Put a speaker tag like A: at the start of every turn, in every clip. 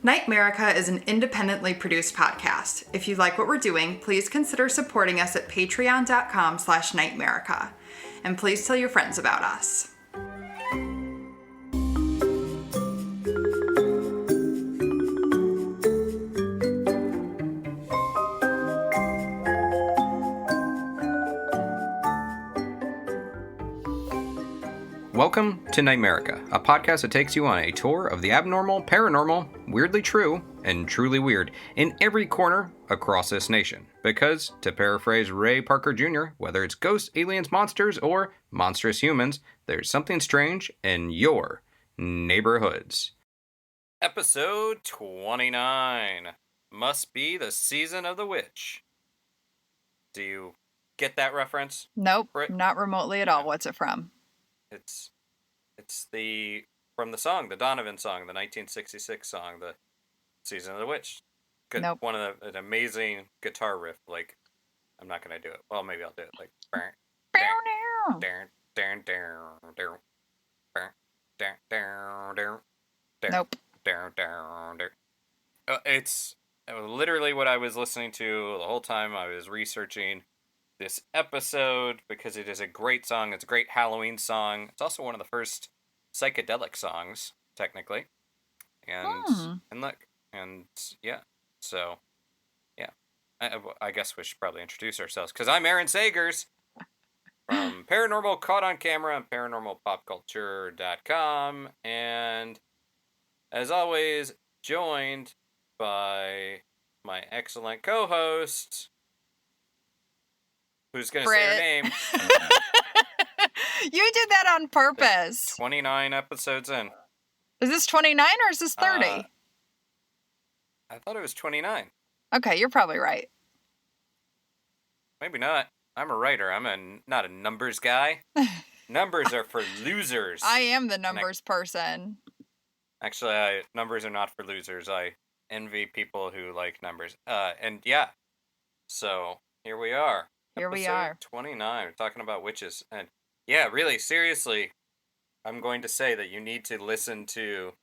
A: NightMerica is an independently produced podcast. If you like what we're doing, please consider supporting us at patreon.com/NightMerica. And please tell your friends about us.
B: Welcome to NightMerica, a podcast that takes you on a tour of the abnormal, paranormal, weirdly true, and truly weird in every corner across this nation. Because, to paraphrase Ray Parker Jr., whether it's ghosts, aliens, monsters, or monstrous humans, there's something strange in your neighborhoods. Episode 29. Must be the season of the witch. Do you get that reference?
A: Nope,
B: Britt?
A: not remotely at all. What's it from?
B: It's from the song, the Donovan song, the 1966 song, the Season of the Witch. Good,
A: Nope.
B: An amazing guitar riff. Like, I'm not gonna do it. Well, maybe I'll do it. Like,
A: Nope.
B: It's literally what I was listening to the whole time I was researching this episode, because it is a great song. It's a great Halloween song. It's also one of the first psychedelic songs, technically. And yeah. So, yeah. I guess we should probably introduce ourselves, because I'm Aaron Sagers from Paranormal Caught on Camera and ParanormalPopCulture.com, and as always, joined by my excellent co-host, who's going to say her name.
A: You did that on purpose.
B: 29 episodes in.
A: Is this 29 or is this 30?
B: I thought it was 29.
A: Okay, you're probably right.
B: Maybe not. I'm a writer. I'm not a numbers guy. Numbers are for losers.
A: I am the numbers person.
B: Actually, numbers are not for losers. I envy people who like numbers. And yeah. So, here we are.
A: Here we
B: Episode
A: are.
B: 29. We're talking about witches. And yeah, really, seriously, I'm going to say that you need to listen to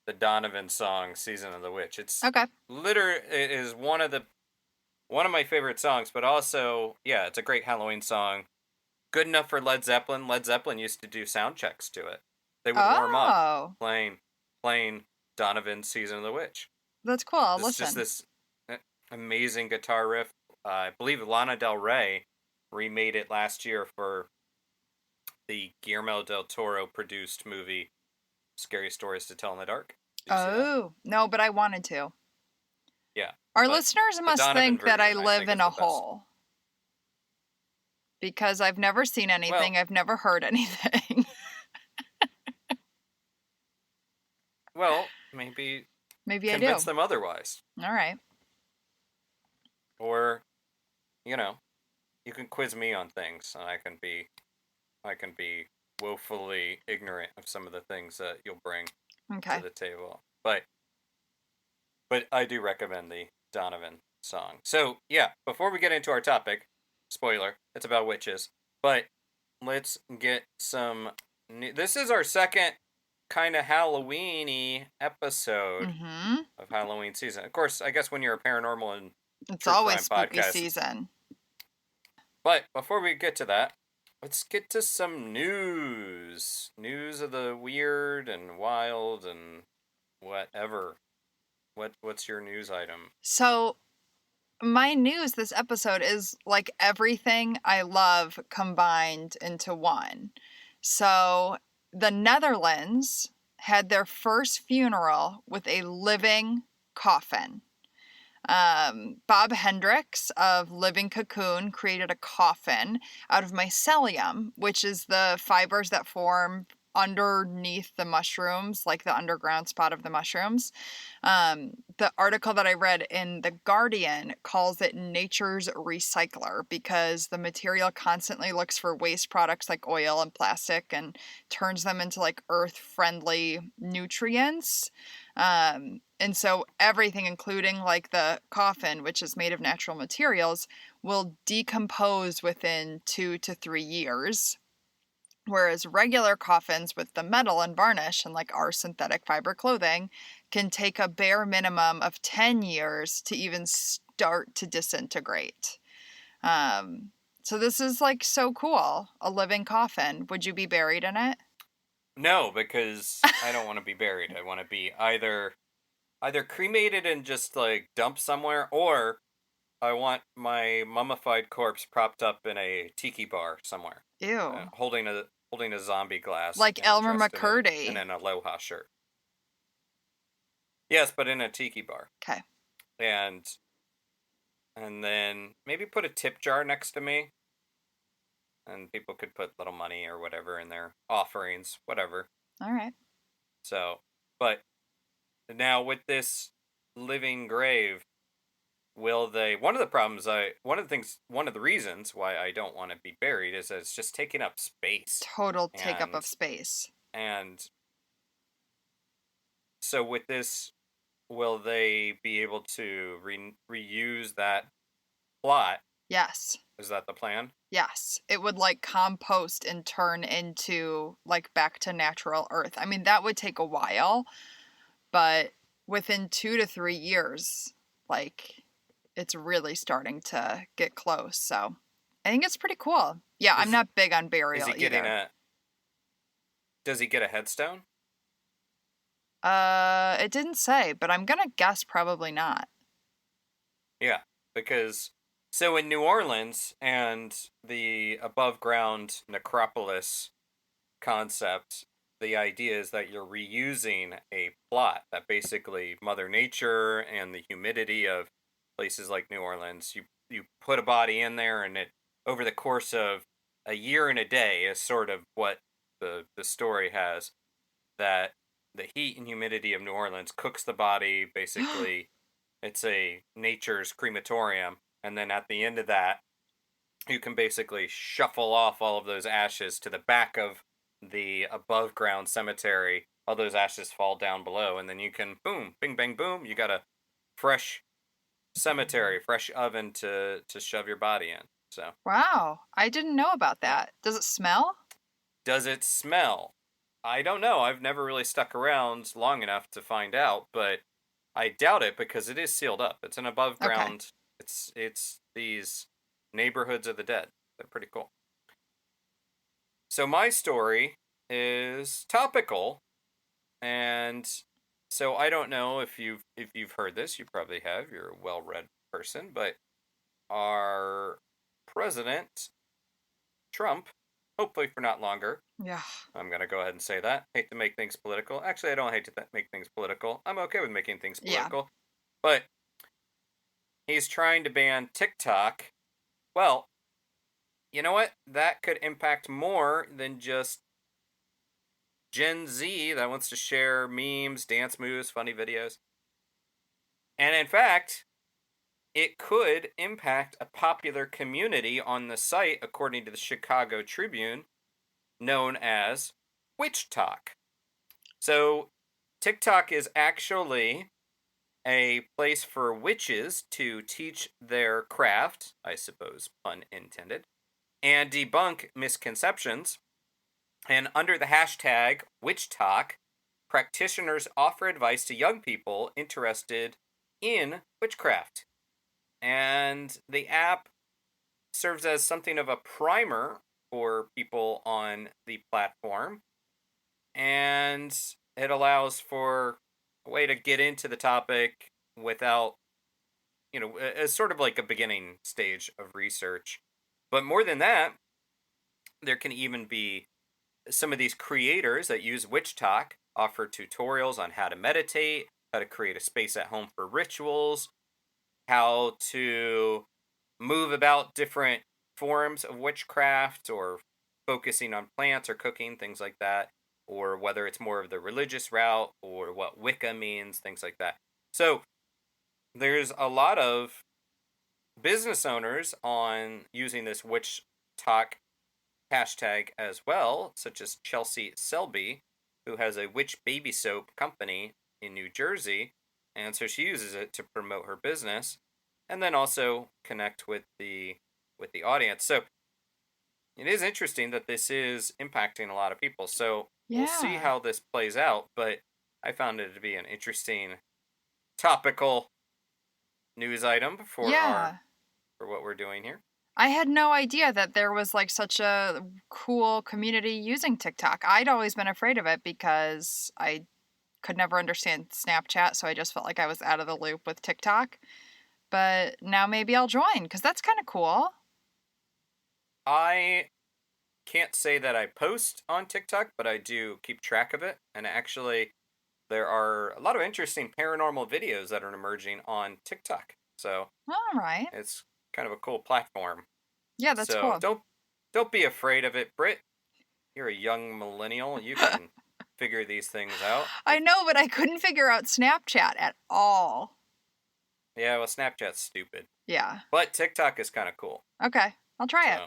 B: the Donovan song, Season of the Witch. It's
A: Okay.
B: it is one of my favorite songs, but also, yeah, it's a great Halloween song. Good enough for Led Zeppelin. Led Zeppelin used to do sound checks to it. They would warm up playing Donovan's Season of the Witch.
A: That's cool. I'll
B: It's
A: listen.
B: just this amazing guitar riff. I believe Lana Del Rey remade it last year for the Guillermo del Toro produced movie Scary Stories to Tell in the Dark.
A: Oh, no, but I wanted to.
B: Yeah.
A: Our listeners must
B: Donovan
A: think that I
B: version, I
A: live
B: think,
A: in
B: is
A: a
B: the best.
A: hole. Because I've never seen anything. I've never heard anything.
B: Well, maybe
A: Maybe I do.
B: convince them otherwise.
A: All right.
B: Or, you can quiz me on things, and I can be woefully ignorant of some of the things that you'll bring
A: Okay.
B: to the table. But I do recommend the Donovan song. So, yeah, before we get into our topic, spoiler, it's about witches, but let's get some this is our second kind of Halloween-y episode of Halloween season. Of course, I guess when you're a paranormal and
A: It's
B: true
A: always
B: crime
A: spooky
B: podcast.
A: season.
B: But before we get to that, let's get to some news. News of the weird and wild and whatever. What's your news item?
A: So, my news this episode is like everything I love combined into one. So, the Netherlands had their first funeral with a living coffin. Bob Hendricks of Living Cocoon created a coffin out of mycelium, which is the fibers that form underneath the mushrooms, like the underground spot of the mushrooms. The article that I read in The Guardian calls it nature's recycler because the material constantly looks for waste products like oil and plastic and turns them into like earth-friendly nutrients. And so everything, including like the coffin, which is made of natural materials, will decompose within 2 to 3 years. Whereas regular coffins with the metal and varnish and like our synthetic fiber clothing can take a bare minimum of 10 years to even start to disintegrate. So this is like so cool. A living coffin. Would you be buried in it?
B: No, because I don't want to be buried. I want to be either cremated and just like dumped somewhere, or I want my mummified corpse propped up in a tiki bar somewhere,
A: Ew.
B: holding a zombie glass
A: Like
B: and
A: Elmer
B: dressed in
A: McCurdy.
B: an aloha shirt. Yes, but in a tiki bar,
A: Okay.
B: and then maybe put a tip jar next to me, and people could put little money or whatever in their offerings, whatever.
A: All right.
B: So, but now with this living grave, will they? One of the reasons why I don't want to be buried is that it's just taking up space,
A: Total take up
B: and
A: of space.
B: and so with this, will they be able to reuse that plot?
A: Yes.
B: Is that the plan?
A: Yes. It would like compost and turn into like back to natural earth. I mean, that would take a while, but within 2 to 3 years, like it's really starting to get close. So I think it's pretty cool. Yeah, I'm
B: Is
A: not big on
B: is
A: burial
B: he getting
A: either.
B: a? Does he get a headstone?
A: It didn't say, but I'm gonna guess probably not.
B: Yeah, because so in New Orleans and the above ground necropolis concept, the idea is that you're reusing a plot that basically Mother Nature and the humidity of places like New Orleans, you put a body in there, and it over the course of a year and a day is sort of what the story has, that the heat and humidity of New Orleans cooks the body. Basically, it's a nature's crematorium, and then at the end of that, you can basically shuffle off all of those ashes to the back of the above ground cemetery. All those ashes fall down below, and then you can boom, bing, bang, boom. You got a fresh cemetery, fresh oven to shove your body in. So,
A: Wow, I didn't know about
B: yeah.
A: that. Does it smell?
B: Does it smell? I don't know. I've never really stuck around long enough to find out, but I doubt it because it is sealed up. It's an above
A: Okay.
B: ground. It's these neighborhoods of the dead. They're pretty cool. So my story is topical, and so I don't know if you've heard this. You probably have. You're a well-read person, but our president Trump, hopefully for not longer.
A: Yeah.
B: I'm gonna go ahead and say that. Hate to make things political. Actually, I don't hate to make things political. I'm okay with making things
A: Yeah.
B: political, but he's trying to ban TikTok. Well, you know what? That could impact more than just Gen Z that wants to share memes, dance moves, funny videos. And in fact, it could impact a popular community on the site, according to the Chicago Tribune, known as Witch Talk. So, TikTok is actually a place for witches to teach their craft, I suppose, pun intended, and debunk misconceptions. And under the hashtag WitchTalk, practitioners offer advice to young people interested in witchcraft. And the app serves as something of a primer for people on the platform. And it allows for a way to get into the topic without, as sort of like a beginning stage of research. But more than that, there can even be some of these creators that use Witch Talk offer tutorials on how to meditate, how to create a space at home for rituals, how to move about different forms of witchcraft or focusing on plants or cooking, things like that, or whether it's more of the religious route or what Wicca means, things like that. So there's a lot of business owners on using this Witch Talk hashtag as well, such as Chelsea Selby, who has a witch baby soap company in New Jersey, and so she uses it to promote her business, and then also connect with the audience. So it is interesting that this is impacting a lot of people. So we'll see
A: Yeah.
B: how this plays out, but I found it to be an interesting topical news item
A: Yeah.
B: for what we're doing here.
A: I had no idea that there was like such a cool community using TikTok. I'd always been afraid of it because I could never understand Snapchat, so I just felt like I was out of the loop with TikTok. But now maybe I'll join because that's kind of cool.
B: I can't say that I post on TikTok, but I do keep track of it. And actually, there are a lot of interesting paranormal videos that are emerging on TikTok. So
A: All right.
B: it's kind of a cool platform.
A: Yeah, that's
B: So
A: cool.
B: don't be afraid of it, Britt. You're a young millennial. You can figure these things out.
A: I know, but I couldn't figure out Snapchat at all.
B: Yeah, well, Snapchat's stupid,
A: Yeah.
B: but TikTok is kind of cool.
A: Okay. I'll try it.
B: So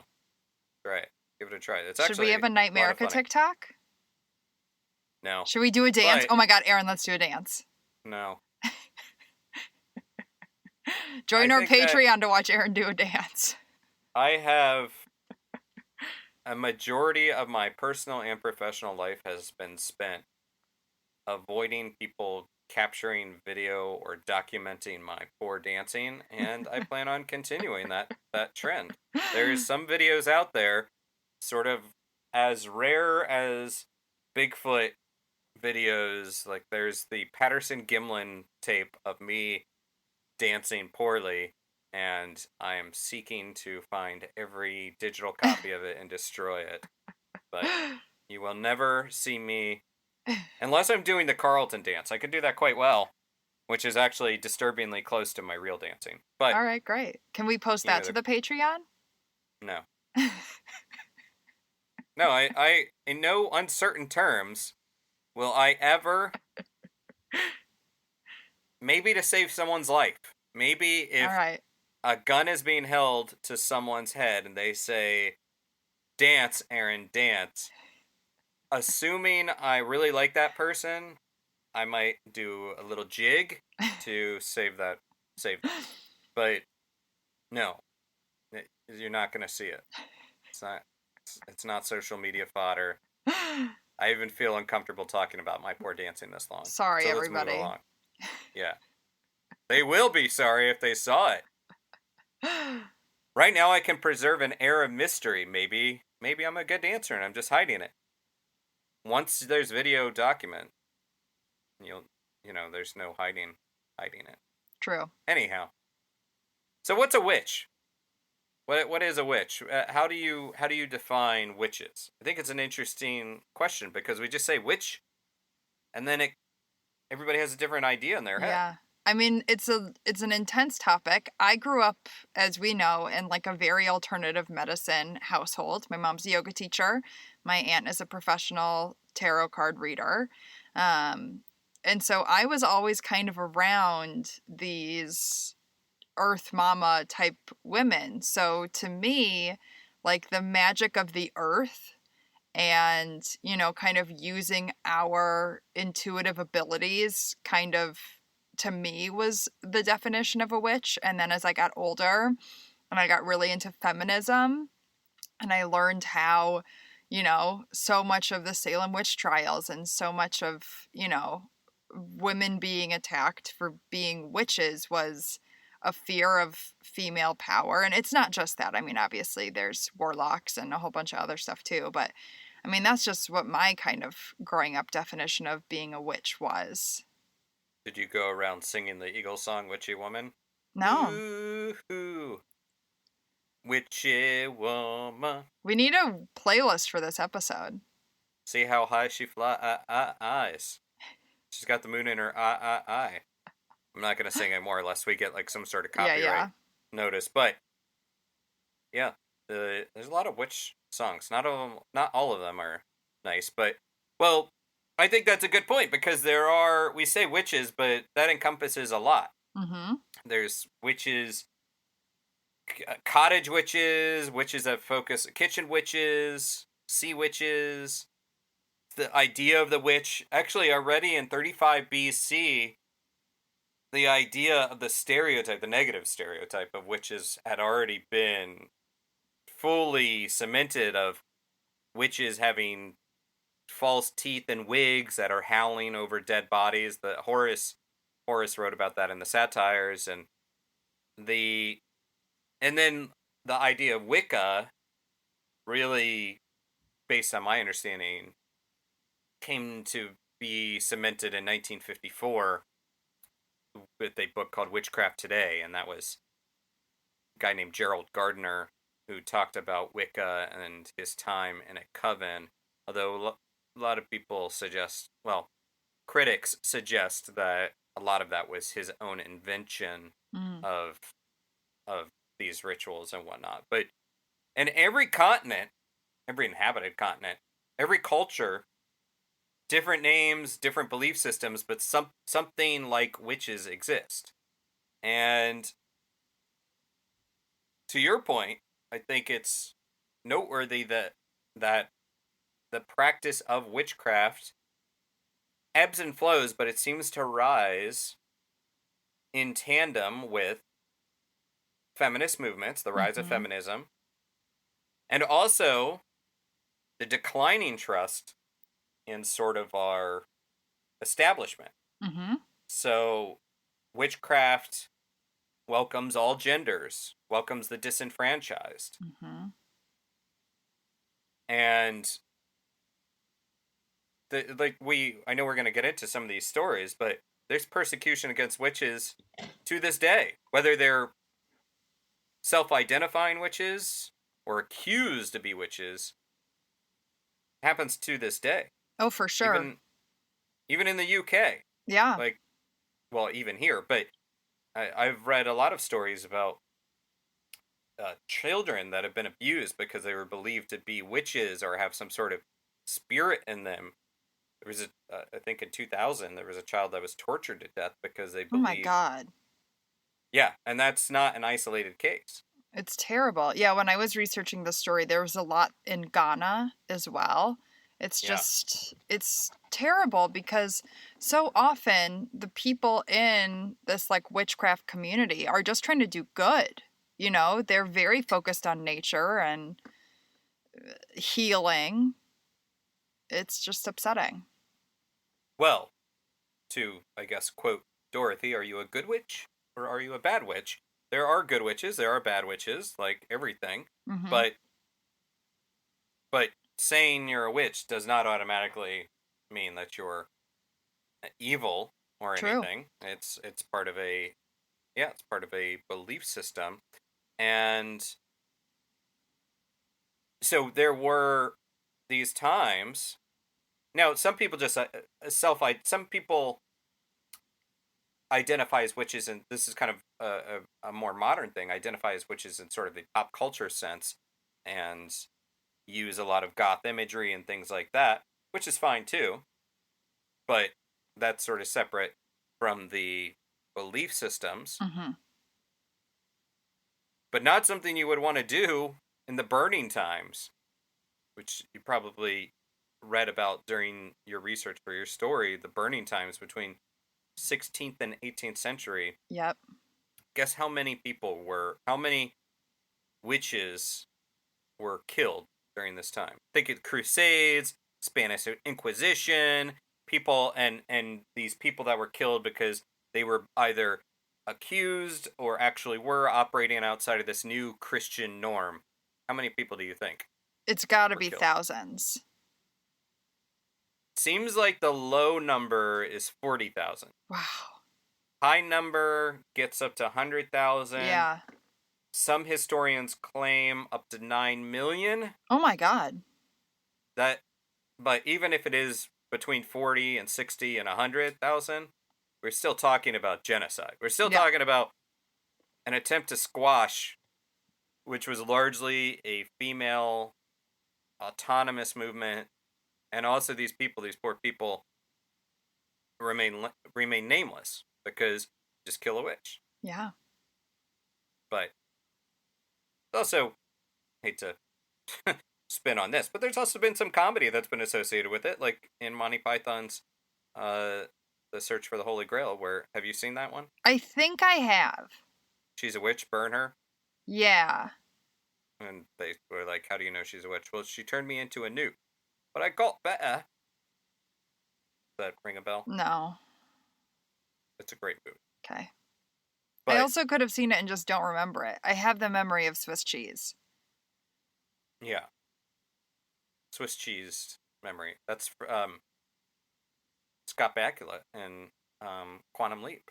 B: try it. Give it a try. It's
A: Should we
B: actually
A: have a
B: a lot of
A: NightMerica
B: funny.
A: TikTok?
B: No,
A: Should we do a dance?
B: but
A: Oh my god, Aaron, let's do a dance.
B: no.
A: Join
B: I
A: our
B: think that
A: Patreon to watch Aaron do a dance.
B: I have a majority of my personal and professional life has been spent avoiding people capturing video or documenting my poor dancing, and I plan on continuing that trend. There's some videos out there, sort of as rare as Bigfoot videos. Like there's the Patterson Gimlin tape of me dancing poorly, and I am seeking to find every digital copy of it and destroy it. But you will never see me unless I'm doing the Carlton dance. I could do that quite well, which is actually disturbingly close to my real dancing. But
A: All right, great. Can we post
B: you know
A: that to the Patreon?
B: no. No, I in no uncertain terms will I ever, maybe to save someone's life. Maybe
A: All
B: if
A: right.
B: a gun is being held to someone's head and they say, "Dance, Aaron, dance." Assuming I really like that person, I might do a little jig to save them. But no, you're not gonna see it. It's not. It's not social media fodder. I even feel uncomfortable talking about my poor dancing this long.
A: Sorry,
B: So let's move
A: everybody.
B: along. Yeah, they will be sorry if they saw it. Right now, I can preserve an air of mystery. Maybe I'm a good dancer and I'm just hiding it. Once there's video document, you'll there's no hiding it.
A: True.
B: Anyhow, so what's a witch? What is a witch? How do you define witches? I think it's an interesting question because we just say witch, and then everybody has a different idea in their head.
A: Yeah. I mean, it's an intense topic. I grew up, as we know, in like a very alternative medicine household. My mom's a yoga teacher. My aunt is a professional tarot card reader. Um, and so I was always kind of around these earth mama type women. So to me, like the magic of the earth and, kind of using our intuitive abilities kind of to me was the definition of a witch. And then as I got older and I got really into feminism and I learned how, so much of the Salem witch trials and so much of, women being attacked for being witches was a fear of female power. And it's not just that. I mean, obviously there's warlocks and a whole bunch of other stuff too, but I mean, that's just what my kind of growing up definition of being a witch was.
B: Did you go around singing the Eagles song "Witchy Woman"?
A: No.
B: Ooh, ooh, witchy woman.
A: We need a playlist for this episode.
B: See how high she eyes. She's got the moon in her eye. I'm not gonna sing anymore unless we get like some sort of copyright
A: Yeah.
B: notice. But yeah, there's a lot of witch songs. Not all of them are nice, but well, I think that's a good point because we say witches, but that encompasses a lot.
A: Mm-hmm.
B: There's witches, cottage witches, witches that focus, kitchen witches, sea witches. The idea of the witch, actually, already in 35 BC, the idea of the stereotype, the negative stereotype of witches had already been fully cemented, of witches having false teeth and wigs that are howling over dead bodies. The Horace wrote about that in the satires, the and then the idea of Wicca really, based on my understanding, came to be cemented in 1954 with a book called Witchcraft Today, and that was a guy named Gerald Gardner who talked about Wicca and his time in a coven. Although a lot of people suggest, well, critics suggest that a lot of that was his own invention
A: Mm.
B: of of these rituals and whatnot. But in every continent, every inhabited continent, every culture, different names, different belief systems, but something like witches exist. And to your point, I think it's noteworthy that the practice of witchcraft ebbs and flows, but it seems to rise in tandem with feminist movements, the rise of
A: Mm-hmm.
B: feminism, and also the declining trust in sort of our establishment.
A: Mm-hmm.
B: So, witchcraft welcomes all genders, welcomes the disenfranchised.
A: Mm-hmm.
B: And I know we're going to get into some of these stories, but there's persecution against witches to this day, whether they're self-identifying witches or accused to be witches, happens to this day.
A: Oh, for sure.
B: Even even in the UK,
A: Yeah.
B: like, well, even here, but I've read a lot of stories about children that have been abused because they were believed to be witches or have some sort of spirit in them. There was I think in 2000, there was a child that was tortured to death because they
A: Oh my
B: believed,
A: God.
B: yeah, and that's not an isolated case.
A: It's terrible. Yeah, when I was researching the story, there was a lot in Ghana as well.
B: Yeah.
A: It's terrible because so often the people in this like witchcraft community are just trying to do good. You know, they're very focused on nature and healing. It's just upsetting.
B: Well, to, I guess, quote Dorothy, are you a good witch or are you a bad witch? There are good witches, there are bad witches, like everything.
A: Mhm.
B: But saying you're a witch does not automatically mean that you're evil or
A: True.
B: anything. It's part of a, yeah, it's part of a belief system. And so there were these times. Now, some people just some people identify as witches, and this is kind of a more modern thing, identify as witches in sort of the pop culture sense, and use a lot of goth imagery and things like that, which is fine too, but that's sort of separate from the belief systems,
A: Mhm.
B: but not something you would want to do in the burning times, which you probably read about during your research for your story, the burning times between 16th and 18th century.
A: Yep.
B: Guess how many witches were killed during this time? Think of Crusades, Spanish Inquisition, people, and these people that were killed because they were either accused or actually were operating outside of this new Christian norm. How many people do you think
A: It's got to
B: were
A: be
B: killed?
A: thousands.
B: Seems like the low number is 40,000.
A: Wow.
B: High number gets up to 100,000.
A: Yeah.
B: Some historians claim up to 9 million.
A: Oh my God.
B: That But even if it is between 40 and 60 and 100,000, we're still talking about genocide. We're still
A: Yeah.
B: talking about an attempt to squash, which was largely a female autonomous movement, and also these poor people, remain nameless because just kill a witch.
A: Yeah.
B: But also, hate to spin on this, but there's also been some comedy that's been associated with it, like in Monty Python's uh The Search for the Holy Grail. Where, have you seen that one?
A: I think I have.
B: She's a witch, burn her.
A: Yeah.
B: And they were like, how do you know she's a witch? Well, she turned me into a newt, but I got better. that ring a bell?
A: No.
B: It's a great movie.
A: Okay. I
B: But
A: also could have seen it and just don't remember it. I have the memory of Swiss cheese.
B: yeah, Swiss cheese memory. That's Scott Bakula and Quantum Leap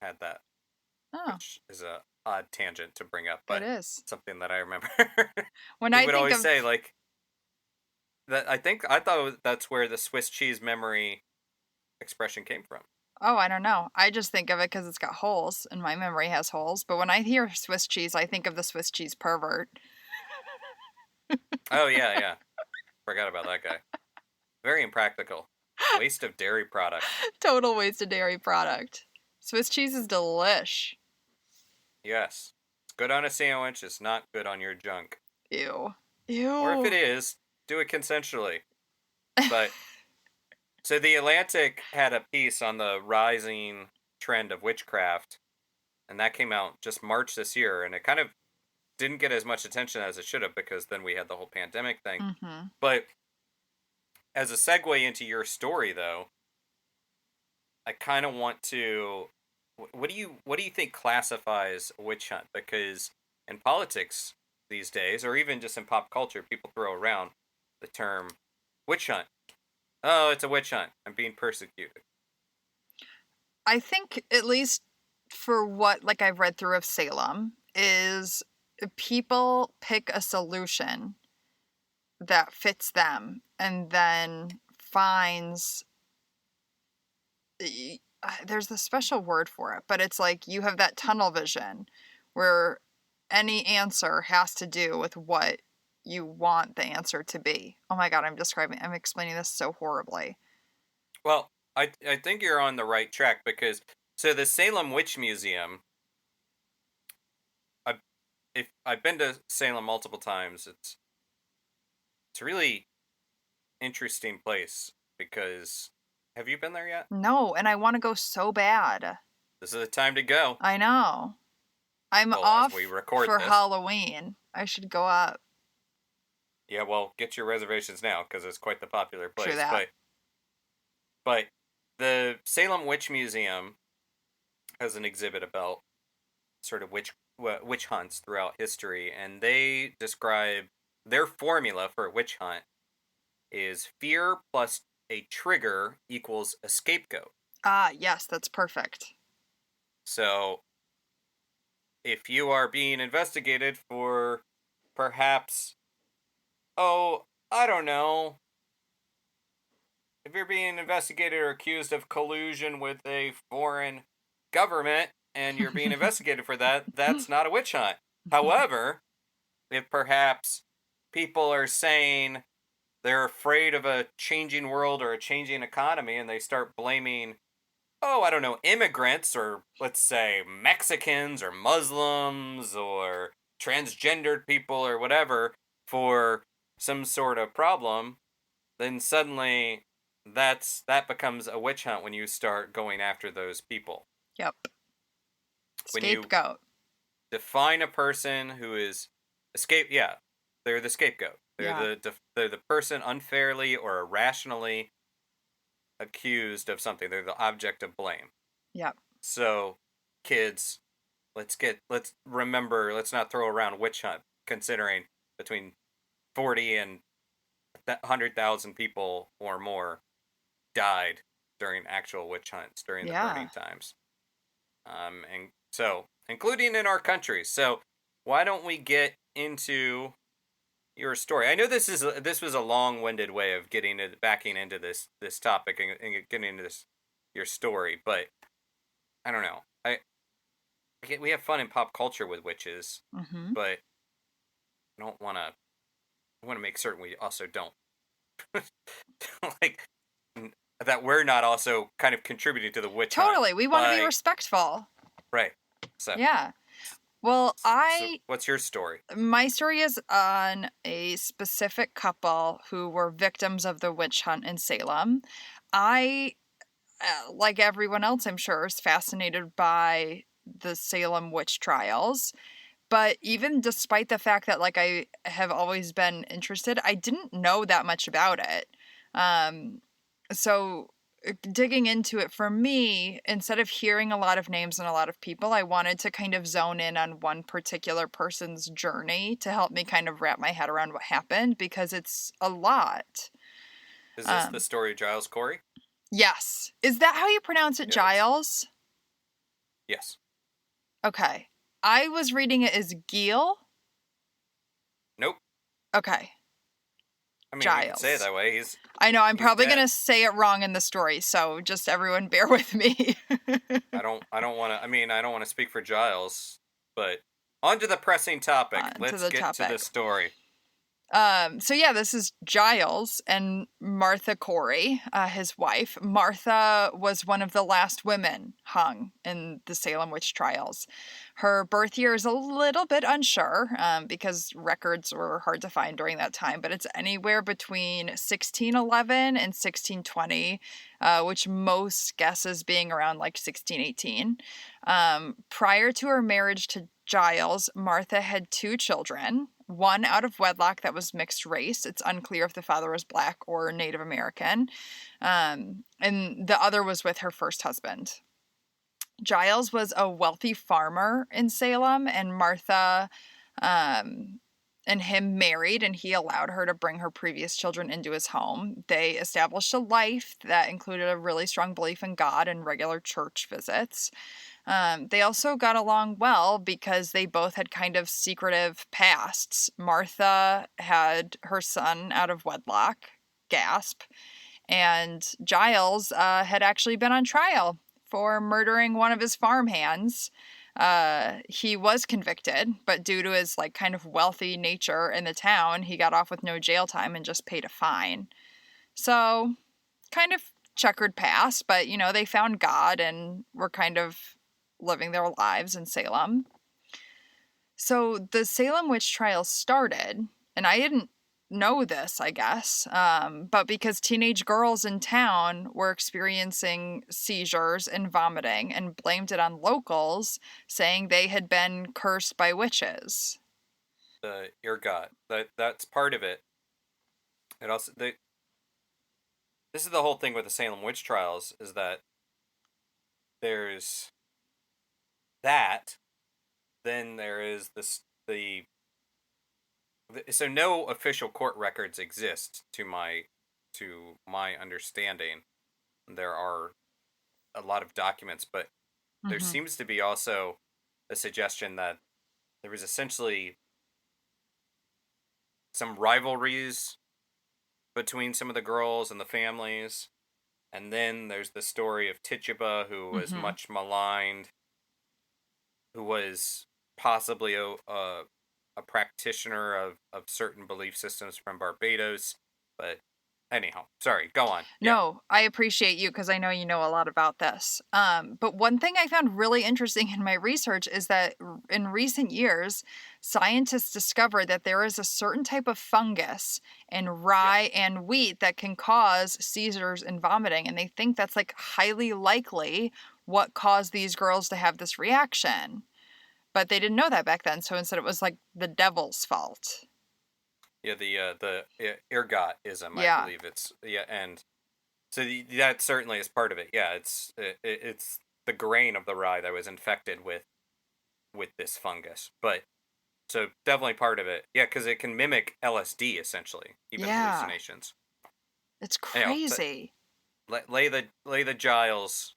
B: had that,
A: Oh,
B: which is a odd tangent to bring up,
A: it
B: but
A: is.
B: something that I remember.
A: When
B: He
A: I
B: would
A: think
B: always
A: of
B: say like that. I thought that's where the Swiss cheese memory expression came from.
A: Oh, I don't know. I just think of it because it's got holes, and my memory has holes. But when I hear Swiss cheese, I think of the Swiss cheese pervert.
B: Oh yeah, yeah. Forgot about that guy. Very impractical. Waste of dairy product.
A: Total waste of dairy product. Swiss cheese is delish.
B: Yes. It's good on a sandwich, it's not good on your junk.
A: Ew.
B: Or if it
A: Ew.
B: is, do it consensually. But so the Atlantic had a piece on the rising trend of witchcraft, and that came out just March this year, and it kind of didn't get as much attention as it should have because then we had the whole pandemic thing.
A: Mm-hmm.
B: But as a segue into your story though, I kind of want to what do you think classifies a witch hunt? Because in politics these days, or even just in pop culture, people throw around the term witch hunt. Oh, it's a witch hunt. I'm being persecuted.
A: I think, at least for what like I've read through of Salem, is people pick a solution that fits them and then finds there's a special word for it, but it's like you have that tunnel vision where any answer has to do with what you want the answer to be. Oh my god, I'm explaining this so horribly.
B: Well, I think you're on the right track because so the Salem Witch Museum, I if I've been to Salem multiple times, it's a really interesting place because have you been there yet?
A: No, and I want to go so bad.
B: This is the time to go.
A: I know. I'm
B: Well, as we
A: off
B: record
A: for
B: this.
A: Halloween. I should go up.
B: Yeah, well, get your reservations now because it's quite the popular
A: True
B: place.
A: that.
B: But the Salem Witch Museum has an exhibit about sort of witch hunts throughout history, and they describe their formula for a witch hunt is fear plus a trigger equals a scapegoat.
A: Ah, yes, that's perfect.
B: So if you are being investigated for perhaps, oh, I don't know, if you're being investigated or accused of collusion with a foreign government and you're being investigated for that, that's not a witch hunt. However, if perhaps people are saying they're afraid of a changing world or a changing economy and they start blaming, oh, I don't know, immigrants or let's say Mexicans or Muslims or transgendered people or whatever for some sort of problem, then suddenly that becomes a witch hunt when you start going after those people.
A: Yep.
B: When you
A: Scapegoat.
B: define a person who is yeah, they're the scapegoat.
A: Yeah.
B: They're the person unfairly or irrationally accused of something. They're the object of blame.
A: Yep.
B: So, kids, let's remember, let's not throw around witch hunt considering between 40 and 100,000 people or more died during actual witch hunts during the
A: Yeah.
B: burning times. And so, including in our country. So, why don't we get into your story? I know this was a long-winded way of backing into this topic and getting into your story, but I don't know. We have fun in pop culture with witches,
A: Mm-hmm.
B: but I don't want to. I want to make certain we also don't like that we're not also kind of contributing to the witch hunt.
A: Totally. We want to be respectful.
B: Right. So
A: Yeah. Well,
B: so what's your story?
A: my story is on a specific couple who were victims of the witch hunt in Salem. I, like everyone else, I'm sure, is fascinated by the Salem witch trials. But even despite the fact that, like, I have always been interested, I didn't know that much about it. So digging into it, for me, instead of hearing a lot of names and a lot of people, I wanted to kind of zone in on one particular person's journey to help me kind of wrap my head around what happened, because it's a lot.
B: Is this the story of Giles Corey?
A: Yes. Is that how you pronounce it,
B: Yeah,
A: Giles?
B: yes.
A: Okay. I was reading it as Gil.
B: Nope.
A: Okay.
B: I mean,
A: Giles.
B: we can say it that way.
A: I know, I'm probably
B: dead.
A: going to say it wrong in the story, so just everyone bear with me.
B: I don't want to. I mean, I don't want to speak for Giles, but on to the pressing topic. Let's get to the story.
A: So yeah, this is Giles and Martha Corey, his wife. Martha was one of the last women hung in the Salem witch trials. Her birth year is a little bit unsure, because records were hard to find during that time, but it's anywhere between 1611 and 1620, which most guesses being around like 1618. Prior to her marriage to Giles, Martha had 2 children, one out of wedlock that was mixed race. It's unclear if the father was Black or Native American. And the other was with her first husband. Giles was a wealthy farmer in Salem, and Martha and him married, and he allowed her to bring her previous children into his home. They established a life that included a really strong belief in God and regular church visits. They also got along well because they both had kind of secretive pasts. Martha had her son out of wedlock, gasp, and Giles had actually been on trial for murdering one of his farmhands. He was convicted, but due to his like kind of wealthy nature in the town, he got off with no jail time and just paid a fine. So, kind of checkered past, but you know, they found God and were kind of living their lives in Salem. So the Salem witch trials started, and I didn't know this, I guess, but because teenage girls in town were experiencing seizures and vomiting and blamed it on locals, saying they had been cursed by witches.
B: The ergot. That's part of it. It also this is the whole thing with the Salem witch trials, is that there's that, then there is so no official court records exist to my understanding. There are a lot of documents, but there seems to be also a suggestion that there was essentially some rivalries between some of the girls and the families. And then there's the story of Tituba, who was much maligned, who was possibly a practitioner of certain belief systems from Barbados. But anyhow, sorry, go on.
A: No, I appreciate you because I know you know a lot about this. But one thing I found really interesting in my research is that in recent years, scientists discovered that there is a certain type of fungus in rye and wheat that can cause seizures and vomiting. And they think that's like highly likely what caused these girls to have this reaction. But they didn't know that back then. So instead, it was like the devil's fault.
B: Yeah, the ergotism, I believe it's and so that certainly is part of it. Yeah, it's the grain of the rye that was infected with this fungus, but so definitely part of it. Yeah, because it can mimic LSD essentially, even hallucinations.
A: It's crazy.
B: Lay the Giles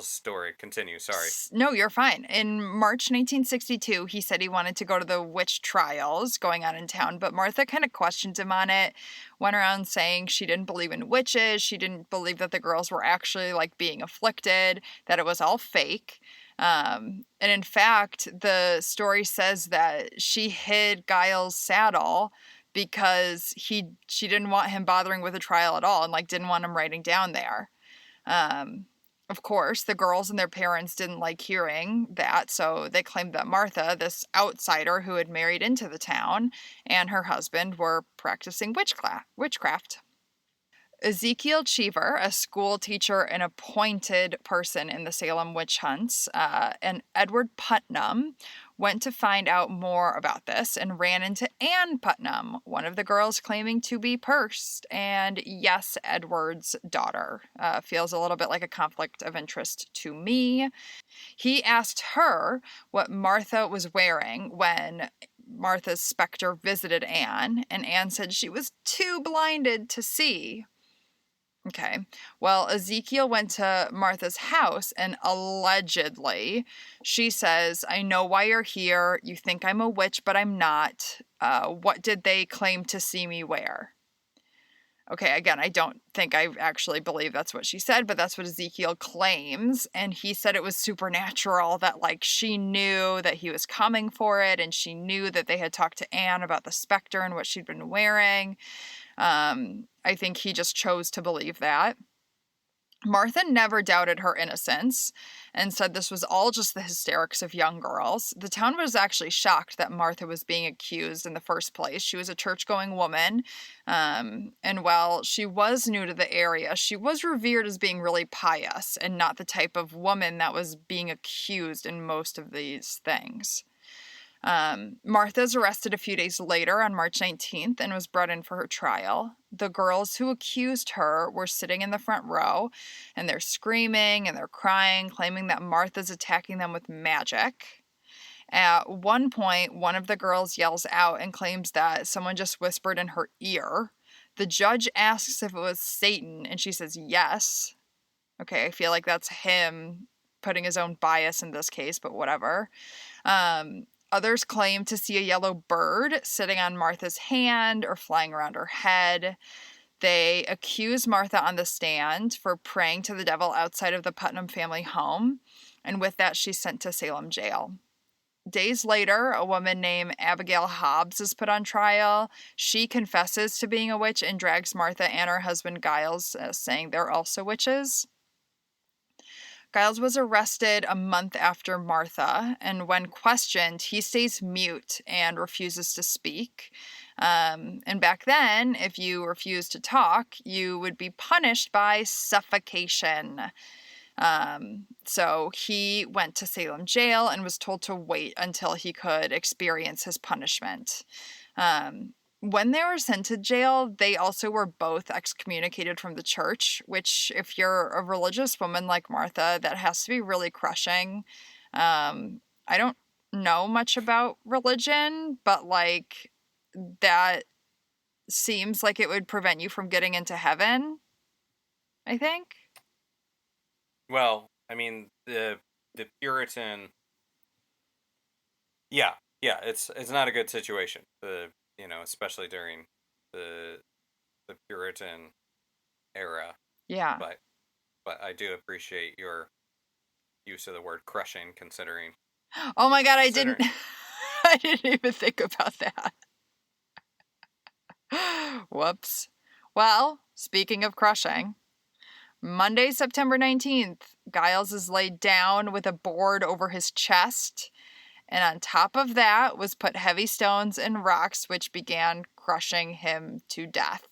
B: story. Continue. Sorry.
A: No, you're fine. In March 1962, he said he wanted to go to the witch trials going on in town, but Martha kind of questioned him on it, went around saying she didn't believe in witches, she didn't believe that the girls were actually like being afflicted, that it was all fake. And in fact, the story says that she hid Giles' saddle because she didn't want him bothering with a trial at all and like didn't want him writing down there. Of course, the girls and their parents didn't like hearing that, so they claimed that Martha, this outsider who had married into the town, and her husband were practicing witchcraft. Ezekiel Cheever, a school teacher and appointed person in the Salem witch hunts, and Edward Putnam went to find out more about this and ran into Ann Putnam, one of the girls claiming to be Pursed, and yes, Edward's daughter. Feels a little bit like a conflict of interest to me. He asked her what Martha was wearing when Martha's specter visited Anne, and Anne said she was too blinded to see. Okay, well, Ezekiel went to Martha's house, and allegedly, she says, I know why you're here. You think I'm a witch, but I'm not. What did they claim to see me wear? Okay, again, I don't think I actually believe that's what she said, but that's what Ezekiel claims. And he said it was supernatural, that like she knew that he was coming for it, and she knew that they had talked to Anne about the specter and what she'd been wearing. I think he just chose to believe that. Martha never doubted her innocence and said this was all just the hysterics of young girls. The town was actually shocked that Martha was being accused in the first place. She was a church-going woman, and while she was new to the area, she was revered as being really pious and not the type of woman that was being accused in most of these things. Martha's arrested a few days later on March 19th and was brought in for her trial. The girls who accused her were sitting in the front row, and they're screaming and they're crying, claiming that Martha's attacking them with magic. At one point, one of the girls yells out and claims that someone just whispered in her ear. The judge asks if it was Satan, and she says yes. Okay, I feel like that's him putting his own bias in this case, but whatever. Others claim to see a yellow bird sitting on Martha's hand or flying around her head. They accuse Martha on the stand for praying to the devil outside of the Putnam family home, and with that, she's sent to Salem jail. Days later, a woman named Abigail Hobbs is put on trial. She confesses to being a witch and drags Martha and her husband Giles, saying they're also witches. Giles was arrested a month after Martha, and when questioned, he stays mute and refuses to speak. And back then, if you refused to talk, you would be punished by suffocation. So he went to Salem jail and was told to wait until he could experience his punishment. When they were sent to jail, they also were both excommunicated from the church, which, if you're a religious woman like Martha, that has to be really crushing. I don't know much about religion, but, like, that seems like it would prevent you from getting into heaven, I think.
B: Well, I mean, the Puritan... Yeah, it's not a good situation. Especially during the Puritan era.
A: Yeah.
B: But I do appreciate your use of the word crushing, considering.
A: Oh my God, I didn't even think about that. Whoops. Well, speaking of crushing, Monday, September 19th, Giles is laid down with a board over his chest, and on top of that was put heavy stones and rocks, which began crushing him to death.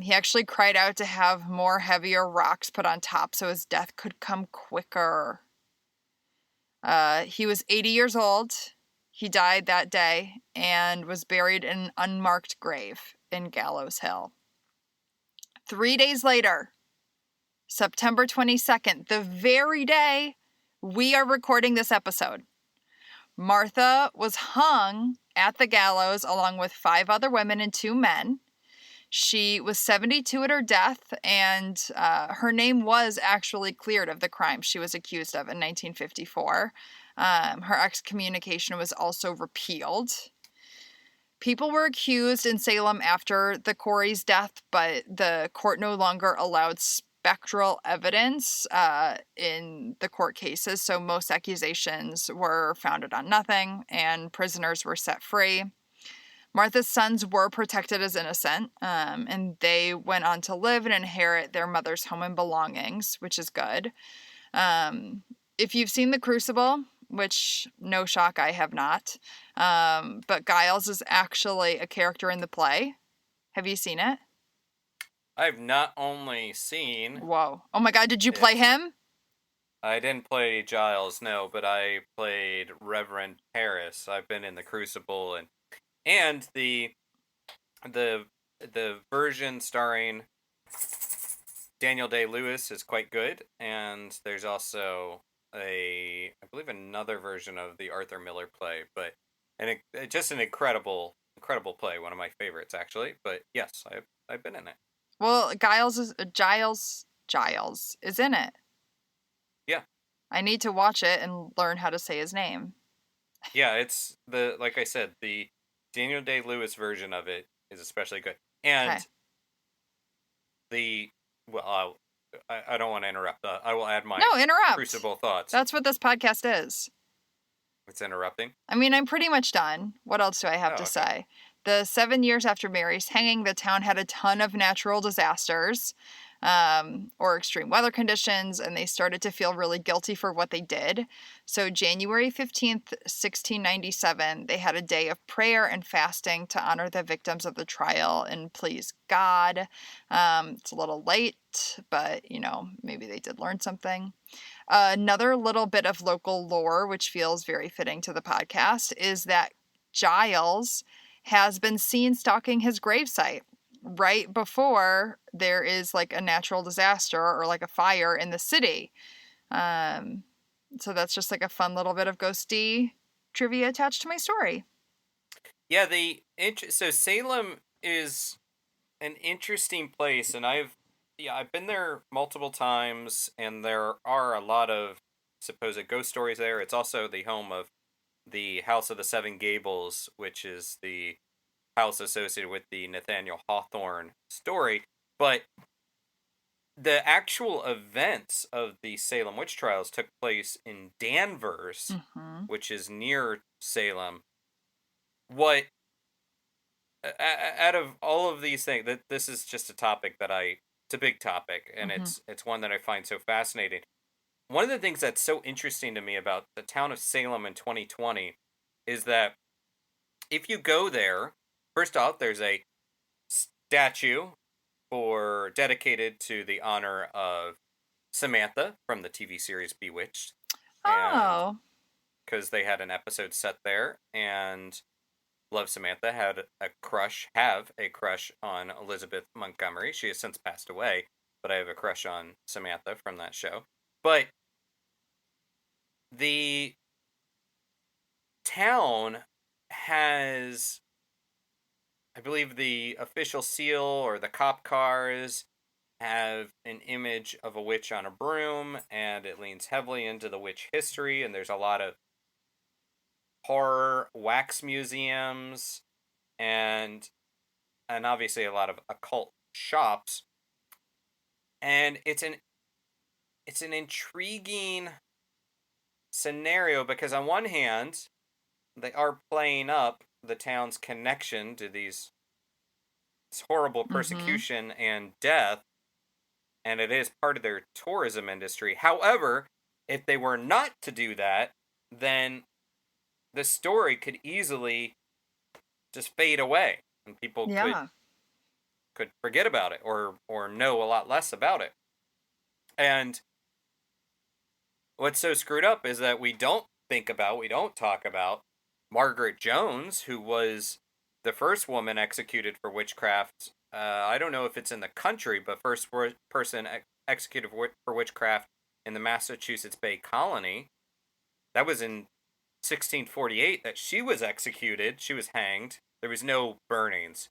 A: He actually cried out to have more heavier rocks put on top so his death could come quicker. He was 80 years old. He died that day and was buried in an unmarked grave in Gallows Hill. 3 days later, September 22nd, the very day we are recording this episode, Martha was hung at the gallows along with 5 other women and 2 men. She was 72 at her death, and her name was actually cleared of the crime she was accused of in 1954. Her excommunication was also repealed. People were accused in Salem after the Corey's death, but the court no longer allowed spectral evidence in the court cases, so most accusations were founded on nothing, and prisoners were set free. Martha's sons were protected as innocent, and they went on to live and inherit their mother's home and belongings, which is good. If you've seen The Crucible, which, no shock, I have not, but Giles is actually a character in the play. Have you seen it?
B: I've not only seen
A: Whoa. Oh my God, did you play
B: it.
A: him?
B: I didn't play Giles, no, but I played Reverend Harris. I've been in the Crucible and the the version starring Daniel Day-Lewis is quite good, and there's also I believe another version of the Arthur Miller play, but just an incredible play, one of my favorites actually. But yes, I've been in it.
A: Well, Giles is in it.
B: Yeah,
A: I need to watch it and learn how to say his name.
B: yeah, it's the like I said, the Daniel Day-Lewis version of it is especially good, and
A: Okay.
B: the well, I don't want to interrupt. I will add my
A: No, interrupt.
B: Crucible thoughts.
A: That's what this podcast is.
B: It's interrupting.
A: I mean, I'm pretty much done. What else do I have
B: Oh,
A: to
B: okay.
A: say? The 7 years after Mary's hanging, the town had a ton of natural disasters or extreme weather conditions, and they started to feel really guilty for what they did. So, January 15th, 1697, they had a day of prayer and fasting to honor the victims of the trial and please God. It's a little late, but maybe they did learn something. Another little bit of local lore, which feels very fitting to the podcast, is that Giles has been seen stalking his gravesite right before there is like a natural disaster or like a fire in the city. Um, so that's just like a fun little bit of ghosty trivia attached to my story.
B: Yeah, so Salem is an interesting place, and I've been there multiple times, and there are a lot of supposed ghost stories there. It's also the home of the House of the Seven Gables, which is the house associated with the Nathaniel Hawthorne story. But the actual events of the Salem witch trials took place in Danvers,
A: Mm-hmm.
B: which is near Salem. What out of all of these things, that this is just a topic it's a big topic, and
A: Mm-hmm.
B: it's one that I find so fascinating. One of the things that's so interesting to me about the town of Salem in 2020 is that if you go there, first off, there's a statue for dedicated to the honor of Samantha from the TV series Bewitched, and
A: Oh,
B: because they had an episode set there, and Love Samantha have a crush on Elizabeth Montgomery. She has since passed away, but I have a crush on Samantha from that show. But the town has, I believe, the official seal or the cop cars have an image of a witch on a broom, and it leans heavily into the witch history, and there's a lot of horror wax museums and obviously a lot of occult shops, and it's an intriguing scenario because on one hand they are playing up the town's connection to this horrible
A: mm-hmm.
B: persecution and death, and it is part of their tourism industry. However, if they were not to do that, then the story could easily just fade away and people
A: Yeah.
B: could forget about it or know a lot less about it. And what's so screwed up is that we don't talk about Margaret Jones, who was the first woman executed for witchcraft. I don't know if it's in the country, but first person executed for witchcraft in the Massachusetts Bay Colony. That was in 1648 that she was executed. She was hanged. There was no burnings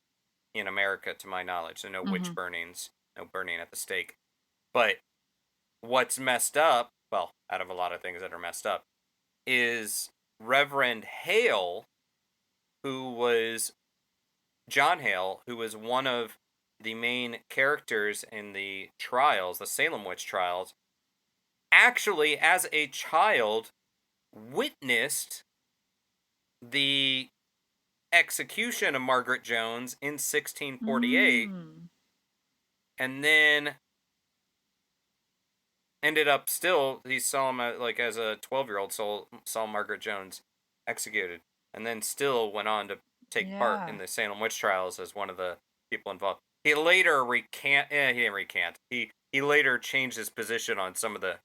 B: in America, to my knowledge. So no
A: Mm-hmm.
B: witch burnings, no burning at the stake. But what's messed up, well, out of a lot of things that are messed up, is Reverend Hale, who was John Hale, who was one of the main characters in the trials, the Salem witch trials, actually, as a child, witnessed the execution of Margaret Jones in 1648,
A: Mm.
B: and then ended up still he saw him like as a 12-year-old saw Margaret Jones executed, and then still went on to take part
A: Yeah.
B: in the Salem witch trials as one of the people involved. He later he didn't recant. He later changed his position on some of the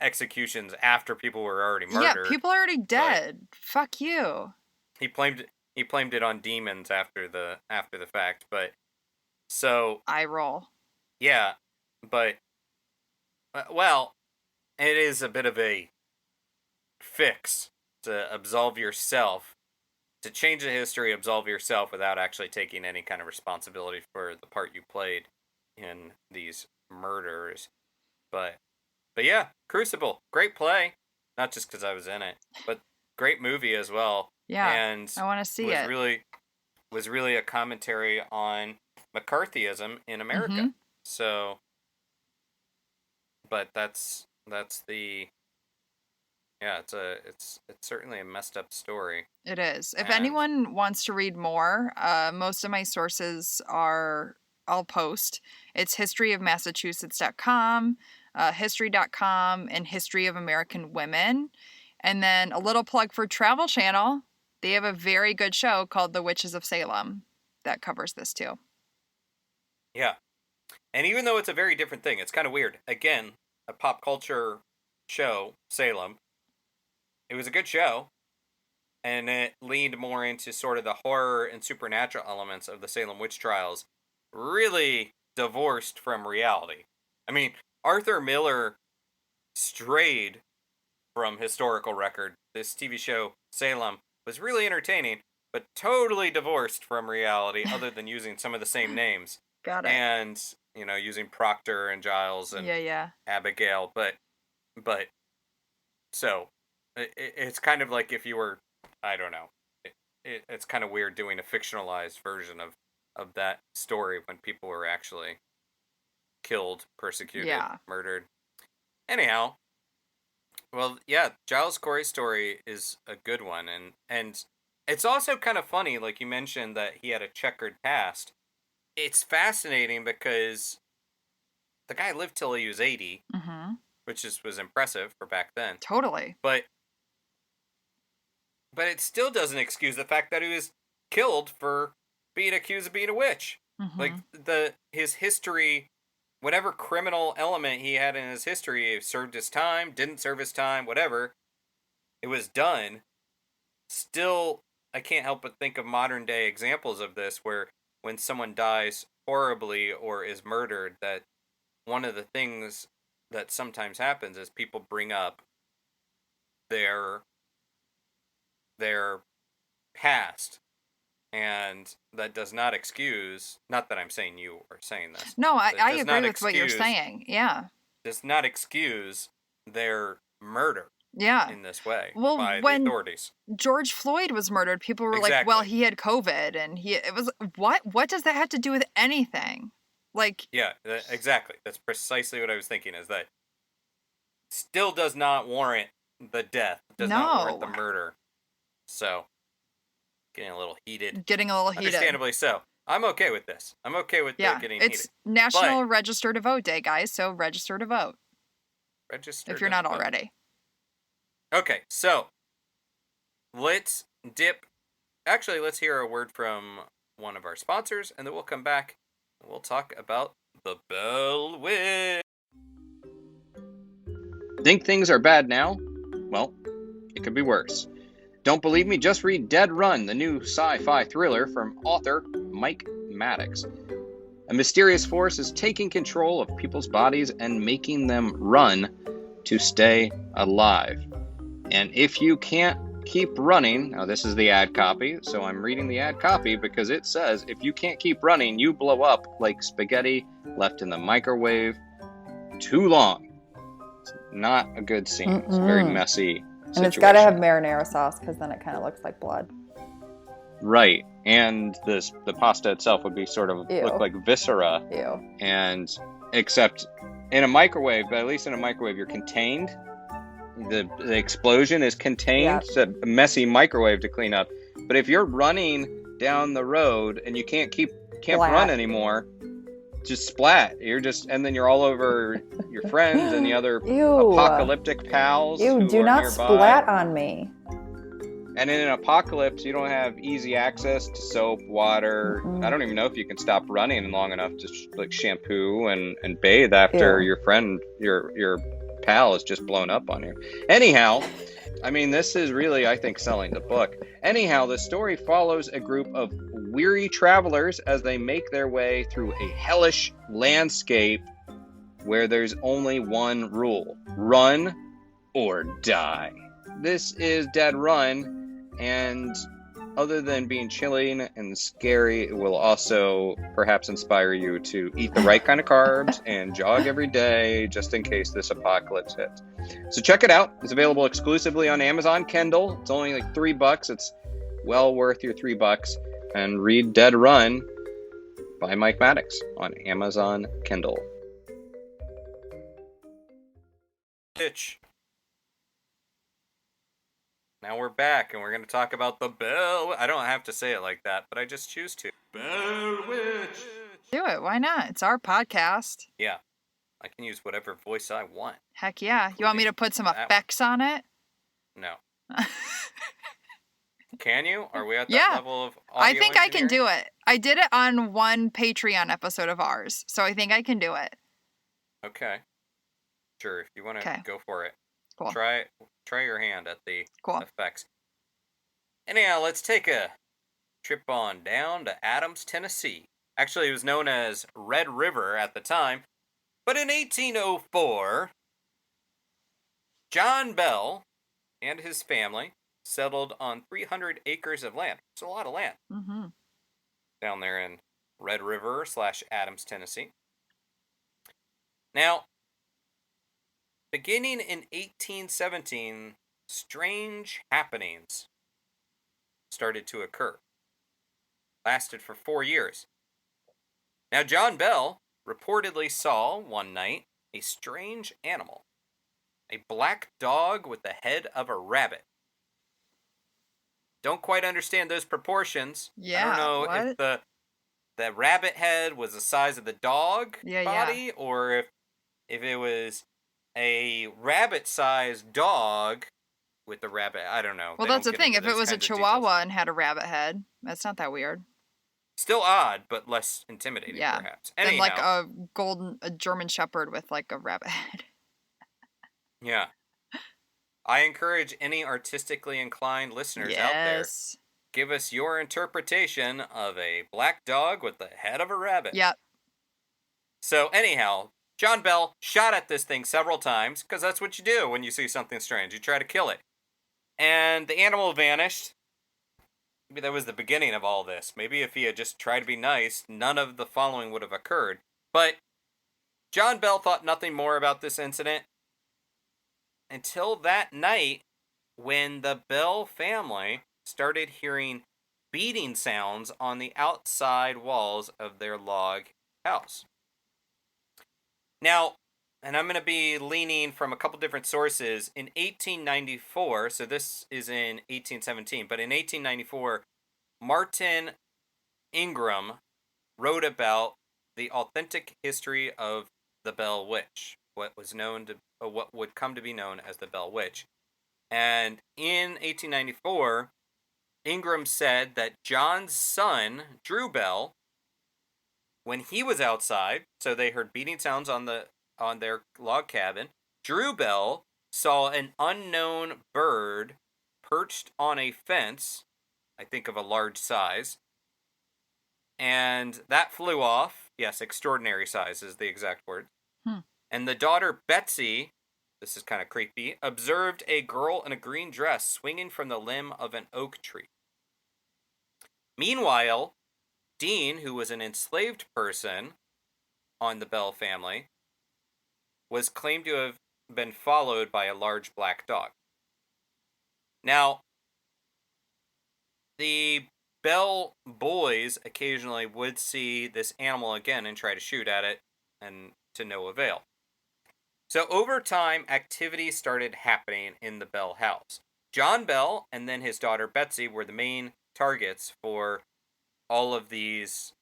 B: executions after people were already
A: Yeah,
B: murdered.
A: people are already dead. Fuck you.
B: He blamed it on demons after the fact, but so
A: Eye roll.
B: yeah, but well, it is a bit of a fix to absolve yourself, to change the history, absolve yourself without actually taking any kind of responsibility for the part you played in these murders. But yeah, Crucible, great play. Not just because I was in it, but great movie as well.
A: Yeah,
B: and
A: I want to see
B: was
A: it.
B: really a commentary on McCarthyism in America.
A: Mm-hmm.
B: So, but that's the it's certainly a messed up story.
A: It is. If
B: And
A: anyone wants to read more, most of my sources I'll post. It's historyofmassachusetts.com, history.com, and History of American Women. And then a little plug for Travel Channel. They have a very good show called The Witches of Salem that covers this too.
B: Yeah. And even though it's a very different thing, it's kind of weird. Again, a pop culture show, Salem. It was a good show, and it leaned more into sort of the horror and supernatural elements of the Salem witch trials, really divorced from reality. I mean, Arthur Miller strayed from historical record. This TV show, Salem, was really entertaining, but totally divorced from reality, other than using some of the same names.
A: Got it.
B: And, using Proctor and Giles and Abigail, but so it's kind of like if you were, I don't know, it's kind of weird doing a fictionalized version of that story when people were actually killed, persecuted, murdered. Anyhow, well, yeah, Giles Corey's story is a good one, and it's also kind of funny, like you mentioned that he had a checkered past. It's fascinating because the guy lived till he was 80, which was impressive for back then.
A: Totally.
B: But it still doesn't excuse the fact that he was killed for being accused of being a witch. Like his history, whatever criminal element he had in his history, served his time, didn't serve his time, whatever, it was done. Still, I can't help but think of modern day examples of this, where when someone dies horribly or is murdered, that one of the things that sometimes happens is people bring up their past, and that does not excuse, not that I'm saying you are saying this.
A: No, I agree with what you're saying. Yeah.
B: Does not excuse their murder.
A: Yeah.
B: In this way,
A: well,
B: by
A: when
B: the authorities.
A: George Floyd was murdered, people were like, well, he had COVID, and it was, what does that have to do with anything? Like,
B: yeah, exactly. That's precisely what I was thinking, is that still does not warrant the death, does not warrant the murder. So, getting a little heated. Understandably so. I'm okay with this. I'm okay with getting heated.
A: It's National Register to Vote Day, guys, so register to vote.
B: Register
A: if you're not already.
B: Okay, so let's let's hear a word from one of our sponsors, and then we'll come back and we'll talk about the Bell Witch. Think things are bad now? Well, it could be worse. Don't believe me? Just read Dead Run, the new sci-fi thriller from author Mike Maddox. A mysterious force is taking control of people's bodies and making them run to stay alive. And if you can't keep running, now this is the ad copy, so I'm reading the ad copy because it says, if you can't keep running, you blow up like spaghetti left in the microwave too long. It's not a good scene. It's a very messy situation.
C: And it's got to have marinara sauce, because then it kind of looks like blood.
B: Right. And the pasta itself would be sort of look like viscera.
C: Ew.
B: And except in a microwave, but at least in a microwave, you're contained. The explosion is contained. Yeah. It's a messy microwave to clean up. But if you're running down the road and you can't run anymore, just splat. And then you're all over your friends and the other apocalyptic pals.
C: Ew, do not splat on me.
B: And in an apocalypse, you don't have easy access to soap, water. I don't even know if you can stop running long enough to like shampoo and bathe after your friend, your pal is just blown up on you. Anyhow, I mean, this is really, I think, selling the book. Anyhow, the story follows a group of weary travelers as they make their way through a hellish landscape where there's only one rule: run or die. This is Dead Run, and other than being chilling and scary, it will also perhaps inspire you to eat the right kind of carbs and jog every day just in case this apocalypse hits. So check it out. It's available exclusively on Amazon Kindle. It's only like $3. It's well worth your $3. And read Dead Run by Mike Maddox on Amazon Kindle. Pitch. Now we're back, and we're going to talk about the Bell. I don't have to say it like that, but I just choose to. Bell Witch.
A: Do it. Why not? It's our podcast.
B: Yeah. I can use whatever voice I want.
A: Heck yeah. You want me to put some effects on it?
B: No. Can you? Are we at that level of audio
A: I think I can
B: engineering?
A: do it. I did it on one Patreon episode of ours, so I think I can do it.
B: Okay. Sure, if you want to go for it.
A: Cool.
B: Try your hand at the effects. Anyhow, let's take a trip on down to Adams, Tennessee. Actually, it was known as Red River at the time. But in 1804, John Bell and his family settled on 300 acres of land. It's a lot of land.
A: Mm-hmm.
B: Down there in Red River / Adams, Tennessee. Now, beginning in 1817, strange happenings started to occur. Lasted for 4 years. Now, John Bell reportedly saw one night a strange animal. A black dog with the head of a rabbit. Don't quite understand those proportions.
A: Yeah,
B: I don't know if the rabbit head was the size of the dog body, or if it was a rabbit-sized dog with the rabbit. I don't know.
A: Well, that's the thing. If it was a Chihuahua and had a rabbit head, that's not that weird.
B: Still odd, but less intimidating, perhaps.
A: Than like a German Shepherd with like a rabbit head.
B: Yeah. I encourage any artistically inclined listeners out there. Give us your interpretation of a black dog with the head of a rabbit.
A: Yep.
B: So anyhow, John Bell shot at this thing several times, because that's what you do when you see something strange. You try to kill it. And the animal vanished. Maybe that was the beginning of all this. Maybe if he had just tried to be nice, none of the following would have occurred. But John Bell thought nothing more about this incident until that night when the Bell family started hearing beating sounds on the outside walls of their log house. Now, and I'm going to be leaning from a couple different sources. In 1894, so this is in 1817, but in 1894, Martin Ingram wrote about the authentic history of the Bell Witch, what would come to be known as the Bell Witch. And in 1894, Ingram said that John's son, Drew Bell, when he was outside, so they heard beating sounds on their log cabin, Drew Bell saw an unknown bird perched on a fence, I think of a large size, and that flew off. Yes, extraordinary size is the exact word. And the daughter, Betsy, this is kind of creepy, observed a girl in a green dress swinging from the limb of an oak tree. Meanwhile, Dean, who was an enslaved person on the Bell family, was claimed to have been followed by a large black dog. Now, the Bell boys occasionally would see this animal again and try to shoot at it, and to no avail. So over time, activity started happening in the Bell house. John Bell and then his daughter Betsy were the main targets for all of these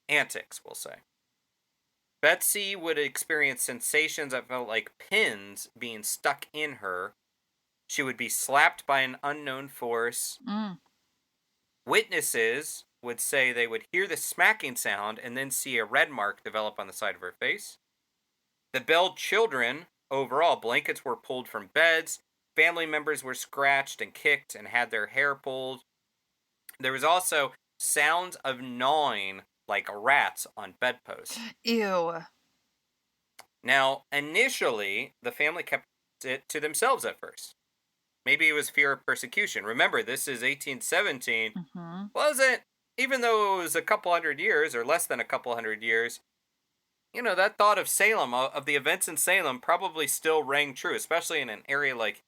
B: antics, we'll say. Betsy would experience sensations that felt like pins being stuck in her She would be slapped by an unknown force.
A: Mm.
B: Witnesses would say they would hear the smacking sound and then see a red mark develop on the side of her face. The Bell children, overall, blankets were pulled from beds. Family members were scratched and kicked and had their hair pulled. There was also sounds of gnawing like rats on bedposts.
A: Ew.
B: Now, initially, the family kept it to themselves at first. Maybe it was fear of persecution. Remember, this is 1817.
A: Mm-hmm.
B: Wasn't, even though it was a couple hundred years or less than a couple hundred years, that thought of Salem, of the events in Salem, probably still rang true, especially in an area like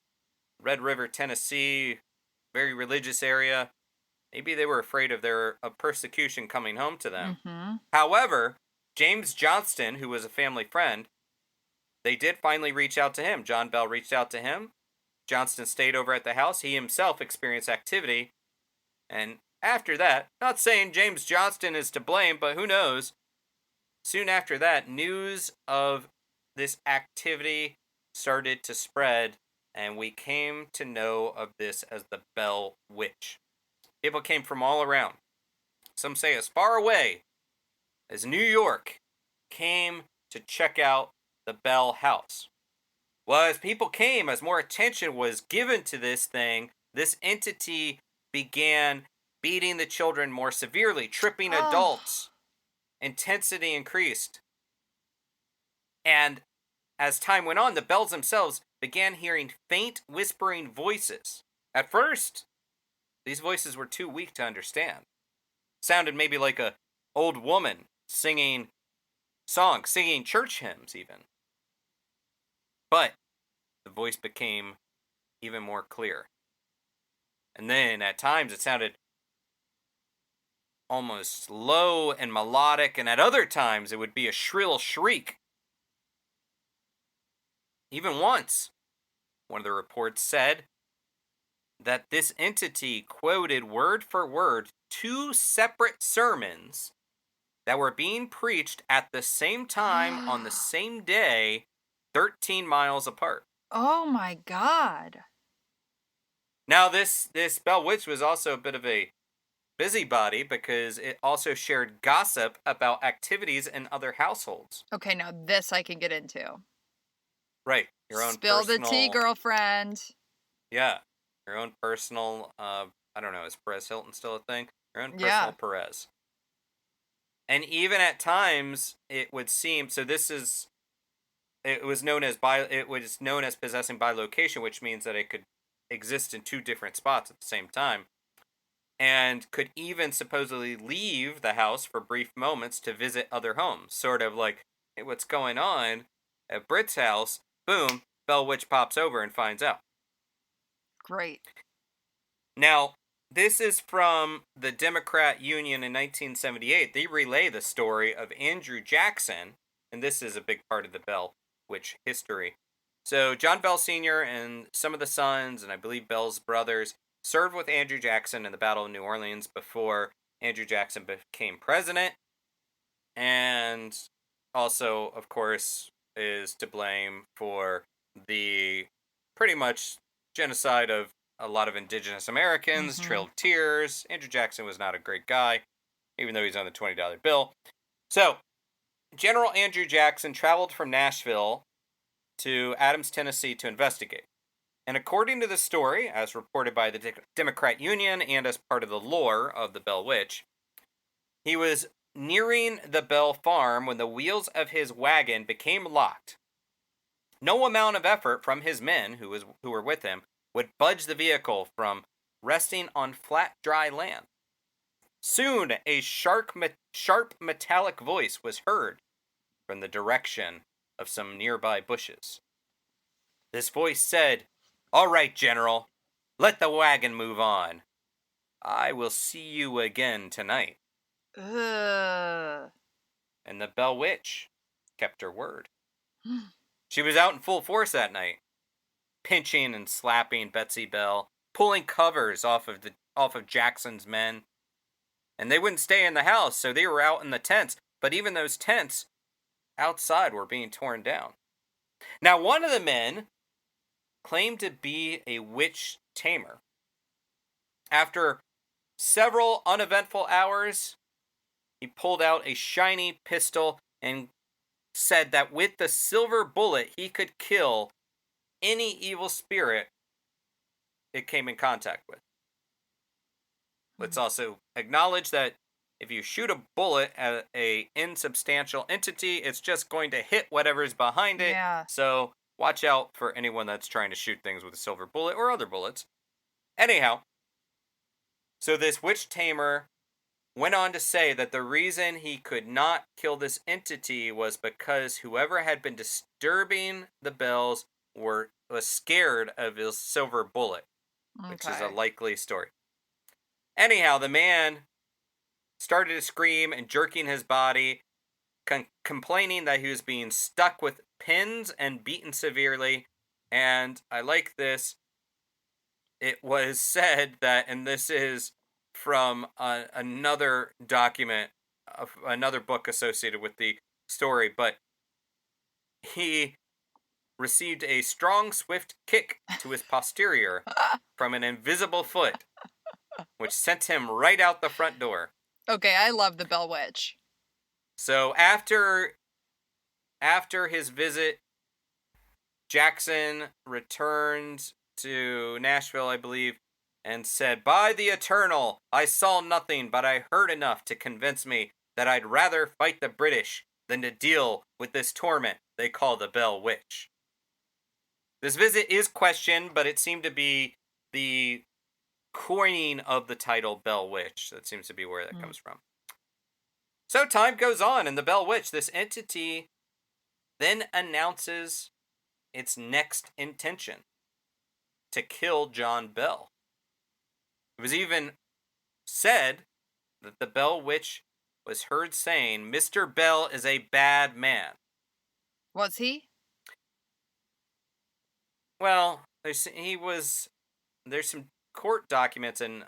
B: Red River, Tennessee, very religious area. Maybe they were afraid of persecution coming home to them.
A: Mm-hmm.
B: However, James Johnston, who was a family friend, they did finally reach out to him. John Bell reached out to him. Johnston stayed over at the house. He himself experienced activity. And after that, not saying James Johnston is to blame, but who knows? Soon after that, news of this activity started to spread, and we came to know of this as the Bell Witch. People came from all around. Some say as far away as New York came to check out the Bell house. Well, as people came, as more attention was given to this thing, this entity began beating the children more severely, tripping adults. Intensity increased. And as time went on, the Bells themselves began hearing faint whispering voices. At first, these voices were too weak to understand. Sounded maybe like a old woman singing songs, singing church hymns even. But the voice became even more clear. And then at times it sounded almost low and melodic, and at other times it would be a shrill shriek. Even once, one of the reports said that this entity quoted word for word 2 separate sermons that were being preached at the same time on the same day, 13 miles apart.
A: Oh my God.
B: Now, this Bell Witch was also a bit of a busybody because it also shared gossip about activities in other households.
A: Okay, now this I can get into.
B: Right. Your own
A: Spill
B: personal,
A: the tea, girlfriend.
B: Yeah. Your own personal, I don't know, is Perez Hilton still a thing? Your own personal Perez. And even at times, it would seem, so it was known as possessing by location, which means that it could exist in 2 different spots at the same time. And could even supposedly leave the house for brief moments to visit other homes. Sort of like, hey, what's going on at Britt's house? Boom, Bell Witch pops over and finds out.
A: Great.
B: Now, this is from the Democrat Union in 1978. They relay the story of Andrew Jackson, and this is a big part of the Bell Witch history. So, John Bell Sr. and some of the sons, and I believe Bell's brothers, served with Andrew Jackson in the Battle of New Orleans before Andrew Jackson became president. And also, of course, is to blame for the pretty much genocide of a lot of indigenous Americans, Trail of Tears. Andrew Jackson was not a great guy, even though he's on the $20 bill. So, General Andrew Jackson traveled from Nashville to Adams, Tennessee to investigate. And according to the story, as reported by the Democrat Union and as part of the lore of the Bell Witch, he was nearing the Bell farm when the wheels of his wagon became locked. No amount of effort from his men who were with him would budge the vehicle from resting on flat, dry land. Soon, a sharp metallic voice was heard from the direction of some nearby bushes. This voice said, "All right, General, let the wagon move on. I will see you again tonight."
A: Ugh.
B: And the Bell Witch kept her word. She was out in full force that night, pinching and slapping Betsy Bell, pulling covers off of Jackson's men. And they wouldn't stay in the house, so they were out in the tents. But even those tents outside were being torn down. Now, one of the men claimed to be a witch tamer. After several uneventful hours, he pulled out a shiny pistol and said that with the silver bullet, he could kill any evil spirit it came in contact with. Let's also acknowledge that if you shoot a bullet at a insubstantial entity, it's just going to hit whatever's behind it.
A: Yeah.
B: So watch out for anyone that's trying to shoot things with a silver bullet or other bullets. Anyhow, so this witch tamer went on to say that the reason he could not kill this entity was because whoever had been disturbing the bells was scared of his silver bullet, which is a likely story. Anyhow, the man started to scream and jerking his body, complaining that he was being stuck with pins and beaten severely. And I like this. It was said that, and this is from another document, another book associated with the story, but he received a strong, swift kick to his posterior from an invisible foot, which sent him right out the front door.
A: Okay, I love the Bell Witch.
B: So after his visit, Jackson returned to Nashville, I believe, and said, "By the Eternal, I saw nothing, but I heard enough to convince me that I'd rather fight the British than to deal with this torment they call the Bell Witch." This visit is questioned, but it seemed to be the coining of the title Bell Witch. That seems to be where that comes from. So time goes on, and the Bell Witch, this entity, then announces its next intention: to kill John Bell. It was even said that the Bell Witch was heard saying, "Mr. Bell is a bad man."
A: Was he?
B: Well, there's some court documents and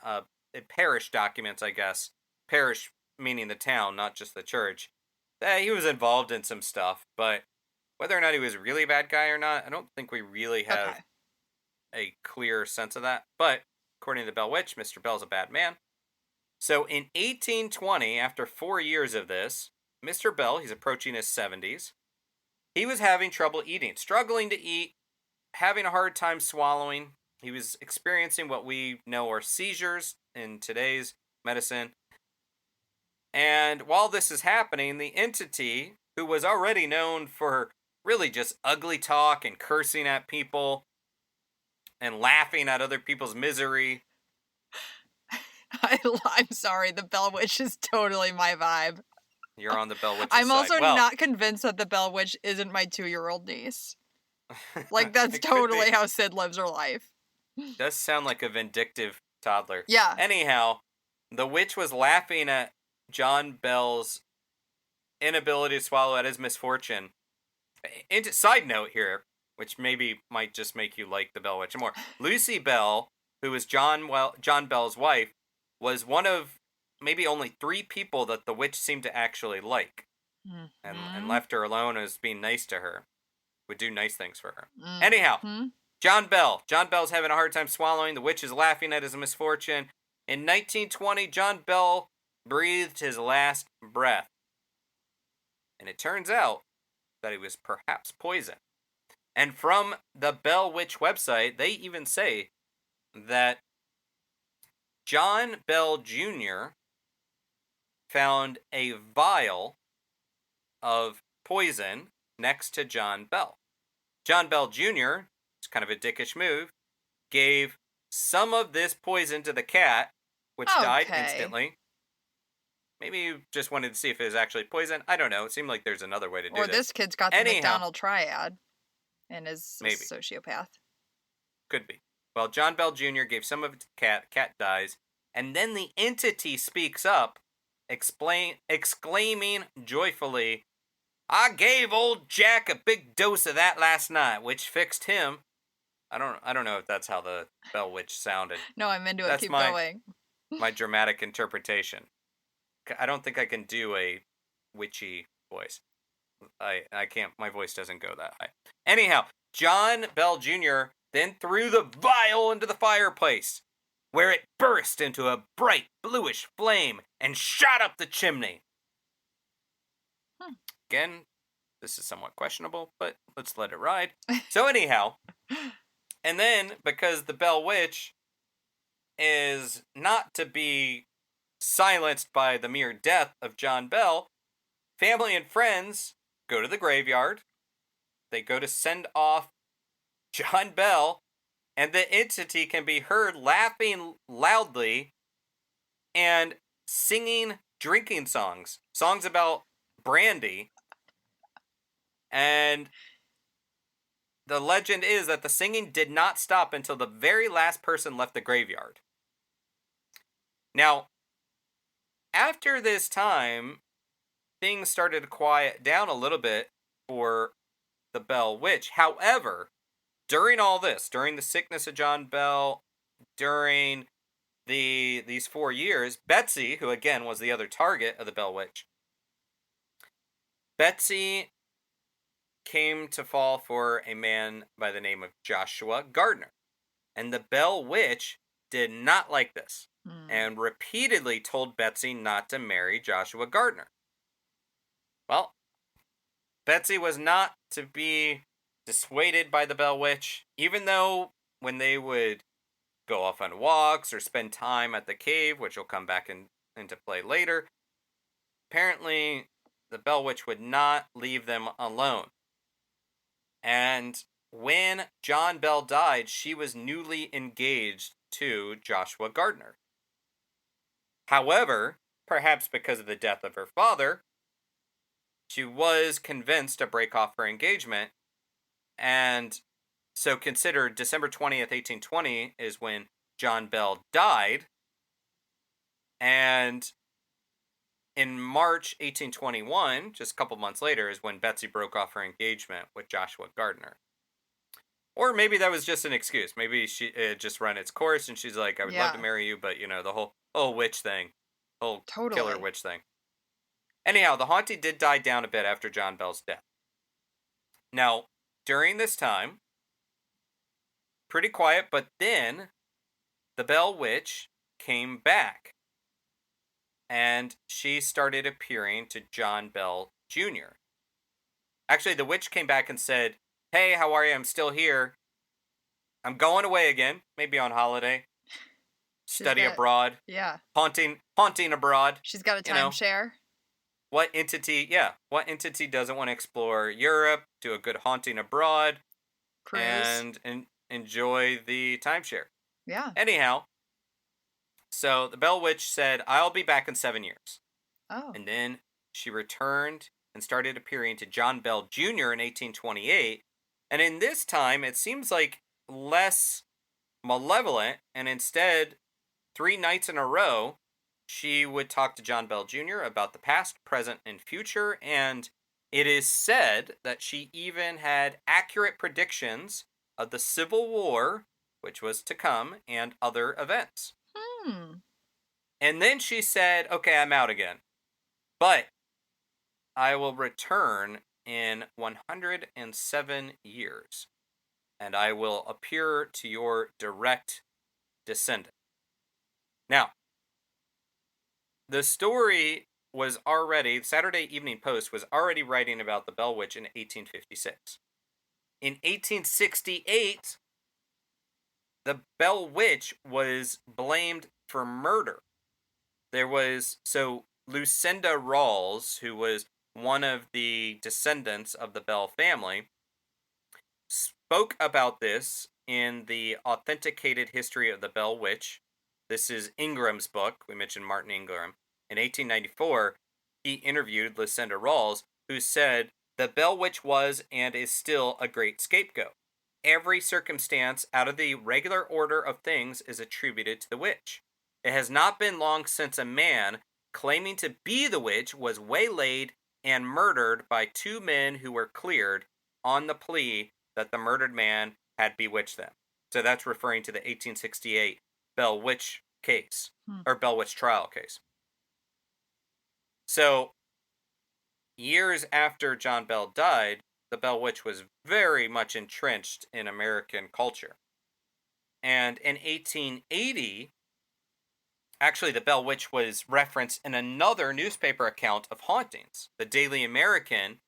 B: parish documents, I guess. Parish meaning the town, not just the church. That he was involved in some stuff, but whether or not he was really a bad guy or not, I don't think we really have a clear sense of that. But according to the Bell Witch, Mr. Bell's a bad man. So in 1820, after 4 years of this, Mr. Bell, he's approaching his 70s, he was having trouble eating, struggling to eat, having a hard time swallowing. He was experiencing what we know are seizures in today's medicine. And while this is happening, the entity, who was already known for really just ugly talk and cursing at people and laughing at other people's misery.
A: I'm sorry, the Bell Witch is totally my vibe.
B: You're on the Bell Witch's
A: I'm also
B: side. Well,
A: not convinced that the Bell Witch isn't my 2-year-old niece. Like, that's totally how Sid lives her life.
B: Does sound like a vindictive toddler.
A: Yeah.
B: Anyhow, the witch was laughing at John Bell's inability to swallow at his misfortune. Side note here, which maybe might just make you like the Bell Witch more. Lucy Bell, who was John Bell's wife, was one of maybe only 3 people that the witch seemed to actually like, and left her alone as being nice to her. Would do nice things for her. Anyhow, John Bell's having a hard time swallowing. The witch is laughing at his misfortune. In 1920, John Bell breathed his last breath. And it turns out that he was perhaps poisoned. And from the Bell Witch website, they even say that John Bell Jr. found a vial of poison next to John Bell. John Bell Jr., it's kind of a dickish move, gave some of this poison to the cat, which died instantly. Maybe you just wanted to see if it was actually poison. I don't know. It seemed like there's another way to do this.
A: Or this kid's got the McDonald triad and is a sociopath.
B: Could be. Well, John Bell Jr. gave some of it to the cat. The cat dies. And then the entity speaks up, exclaiming joyfully, "I gave old Jack a big dose of that last night, which fixed him." I don't know if that's how the Bell Witch sounded.
A: No, I'm into it. Keep going.
B: My dramatic interpretation. I don't think I can do a witchy voice. I can't. My voice doesn't go that high. Anyhow, John Bell Jr. then threw the vial into the fireplace, where it burst into a bright bluish flame and shot up the chimney. Again, this is somewhat questionable, but let's let it ride. So anyhow, and then because the Bell Witch is not to be silenced by the mere death of John Bell, family and friends go to the graveyard. They go to send off John Bell, and the entity can be heard laughing loudly and singing drinking songs about brandy. And the legend is that the singing did not stop until the very last person left the graveyard. Now, after this time, things started to quiet down a little bit for the Bell Witch. However, during all this, during the sickness of John Bell, during these 4 years, Betsy, who again was the other target of the Bell Witch, Betsy came to fall for a man by the name of Joshua Gardner. And the Bell Witch did not like this and repeatedly told Betsy not to marry Joshua Gardner. Well, Betsy was not to be dissuaded by the Bell Witch, even though when they would go off on walks or spend time at the cave, which will come back into play later, apparently the Bell Witch would not leave them alone. And when John Bell died, she was newly engaged to Joshua Gardner. However, perhaps because of the death of her father, she was convinced to break off her engagement. And so consider December 20th, 1820 is when John Bell died. And in March 1821, just a couple months later, is when Betsy broke off her engagement with Joshua Gardner. Or maybe that was just an excuse. Maybe it just run its course and she's like, I would love to marry you, but, the whole witch thing. Whole killer witch thing. Anyhow, the haunting did die down a bit after John Bell's death. Now, during this time, pretty quiet, but then the Bell Witch came back. And she started appearing to John Bell Jr. Actually, the witch came back and said, hey, how are you? I'm still here. I'm going away again, maybe on holiday. Study abroad.
A: Yeah.
B: Haunting abroad.
A: She's got a timeshare.
B: What entity doesn't want to explore Europe, do a good haunting abroad,
A: cruise,
B: and enjoy the timeshare?
A: Yeah.
B: Anyhow, so the Bell Witch said, I'll be back in 7 years.
A: Oh.
B: And then she returned and started appearing to John Bell Jr. in 1828. And in this time, it seems like less malevolent, and instead, 3 nights in a row, she would talk to John Bell Jr. about the past, present, and future, and it is said that she even had accurate predictions of the Civil War, which was to come, and other events. And then she said, okay, I'm out again. But I will return in 107 years, and I will appear to your direct descendant. Now, the story was already, Saturday Evening Post was already writing about the Bell Witch in 1856. In 1868, the Bell Witch was blamed for murder. There was, Lucinda Rawls, who was one of the descendants of the Bell family, spoke about this in the Authenticated History of the Bell Witch. This is Ingram's book. We mentioned Martin Ingram. In 1894, he interviewed Lucinda Rawls, who said, the Bell Witch was and is still a great scapegoat. Every circumstance out of the regular order of things is attributed to the witch. It has not been long since a man claiming to be the witch was waylaid and murdered by 2 men who were cleared on the plea that the murdered man had bewitched them. So that's referring to the 1868 Bell Witch case, or Bell Witch trial case. So, years after John Bell died, the Bell Witch was very much entrenched in American culture. And in 1880, actually, the Bell Witch was referenced in another newspaper account of hauntings. The Daily American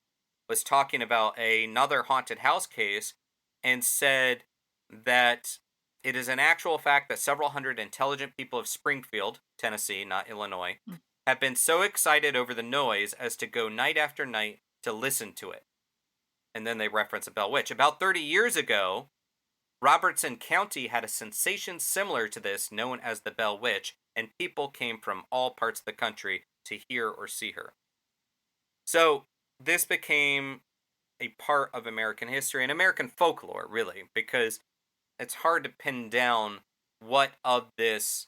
B: was talking about another haunted house case and said that it is an actual fact that several hundred intelligent people of Springfield, Tennessee, not Illinois, have been so excited over the noise as to go night after night to listen to it. And then they reference a Bell Witch. About 30 years ago, Robertson County had a sensation similar to this known as the Bell Witch, and people came from all parts of the country to hear or see her. So this became a part of American history and American folklore, really, because it's hard to pin down what of this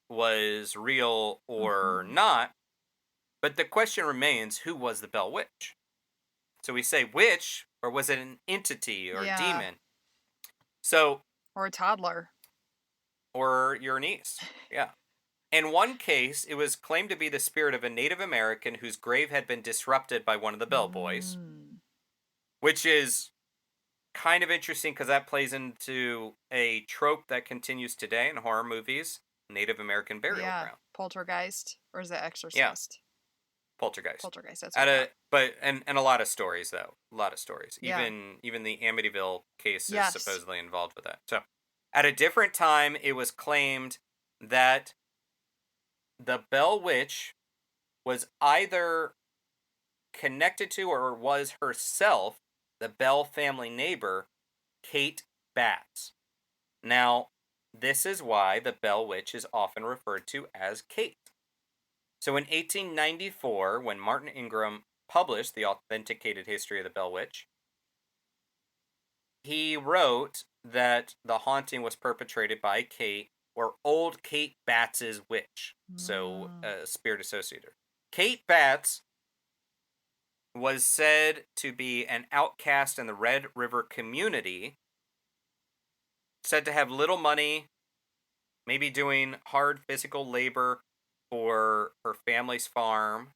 B: was real or not. But the question remains, who was the Bell Witch? So we say witch, or was it an entity or a demon? So,
A: or a toddler.
B: Or your niece. Yeah. In one case, it was claimed to be the spirit of a Native American whose grave had been disrupted by one of the bellboys, which is kind of interesting because that plays into a trope that continues today in horror movies: Native American burial ground.
A: Poltergeist, or is it Exorcist?
B: Yeah. Poltergeist.
A: That's what
B: but a lot of stories though. A lot of stories.
A: Yeah.
B: Even the Amityville case is supposedly involved with that. So, at a different time, it was claimed that the Bell Witch was either connected to or was herself the Bell family neighbor, Kate Batts. Now, this is why the Bell Witch is often referred to as Kate. So in 1894, when Martin Ingram published the authenticated history of the Bell Witch, he wrote that the haunting was perpetrated by Kate, or old Kate Batts' witch. So, a spirit associated. Kate Batts was said to be an outcast in the Red River community, said to have little money, maybe doing hard physical labor for her family's farm.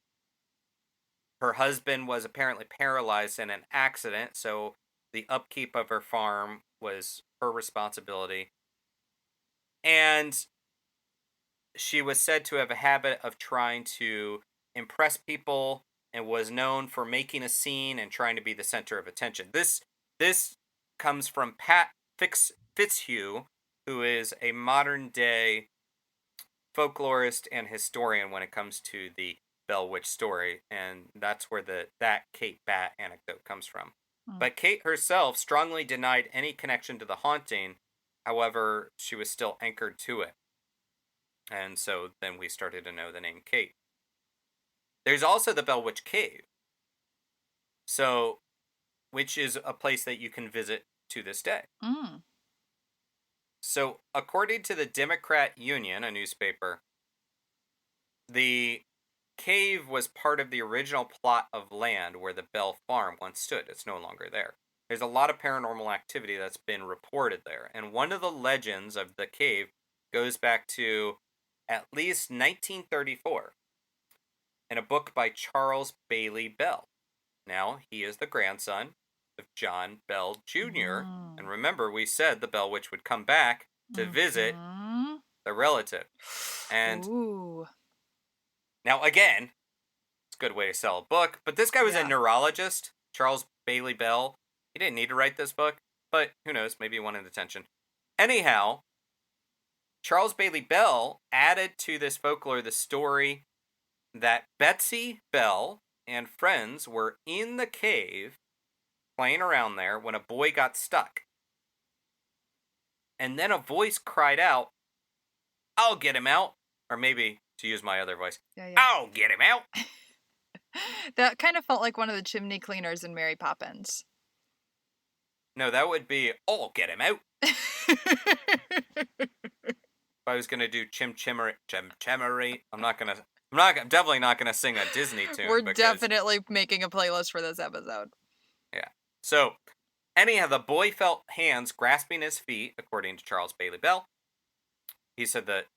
B: Her husband was apparently paralyzed in an accident, so the upkeep of her farm was her responsibility. And she was said to have a habit of trying to impress people and was known for making a scene and trying to be the center of attention. This comes from Pat Fitzhugh, who is a modern-day folklorist and historian when it comes to the Bell Witch story, and that's where that Kate Bat anecdote comes from. But Kate herself strongly denied any connection to the haunting. However, she was still anchored to it. And so then we started to know the name Kate. There's also the Bell Witch Cave. So, which is a place that you can visit to this day. So, according to the Democrat Union, a newspaper, the cave was part of the original plot of land where the Bell Farm once stood. It's no longer there. There's a lot of paranormal activity that's been reported there. And one of the legends of the cave goes back to at least 1934 in a book by Charles Bailey Bell. Now, he is the grandson of John Bell Jr. And remember, we said the Bell Witch would come back to visit the relative. And now, again, it's a good way to sell a book, but this guy was a neurologist, Charles Bailey Bell. He didn't need to write this book, but who knows, maybe he wanted attention. Anyhow, Charles Bailey Bell added to this folklore the story that Betsy Bell and friends were in the cave playing around there when a boy got stuck. And then a voice cried out, "I'll get him out." Or maybe, to use my other voice, "I'll get him out."
A: That kind of felt like one of the chimney cleaners in Mary Poppins.
B: No, that would be, "I'll get him out." If I was going to do chimchemery, I'm definitely not gonna sing a Disney tune.
A: We're definitely making a playlist for this episode.
B: Yeah. So, anyhow, the boy felt hands grasping his feet, according to Charles Bailey Bell. He said that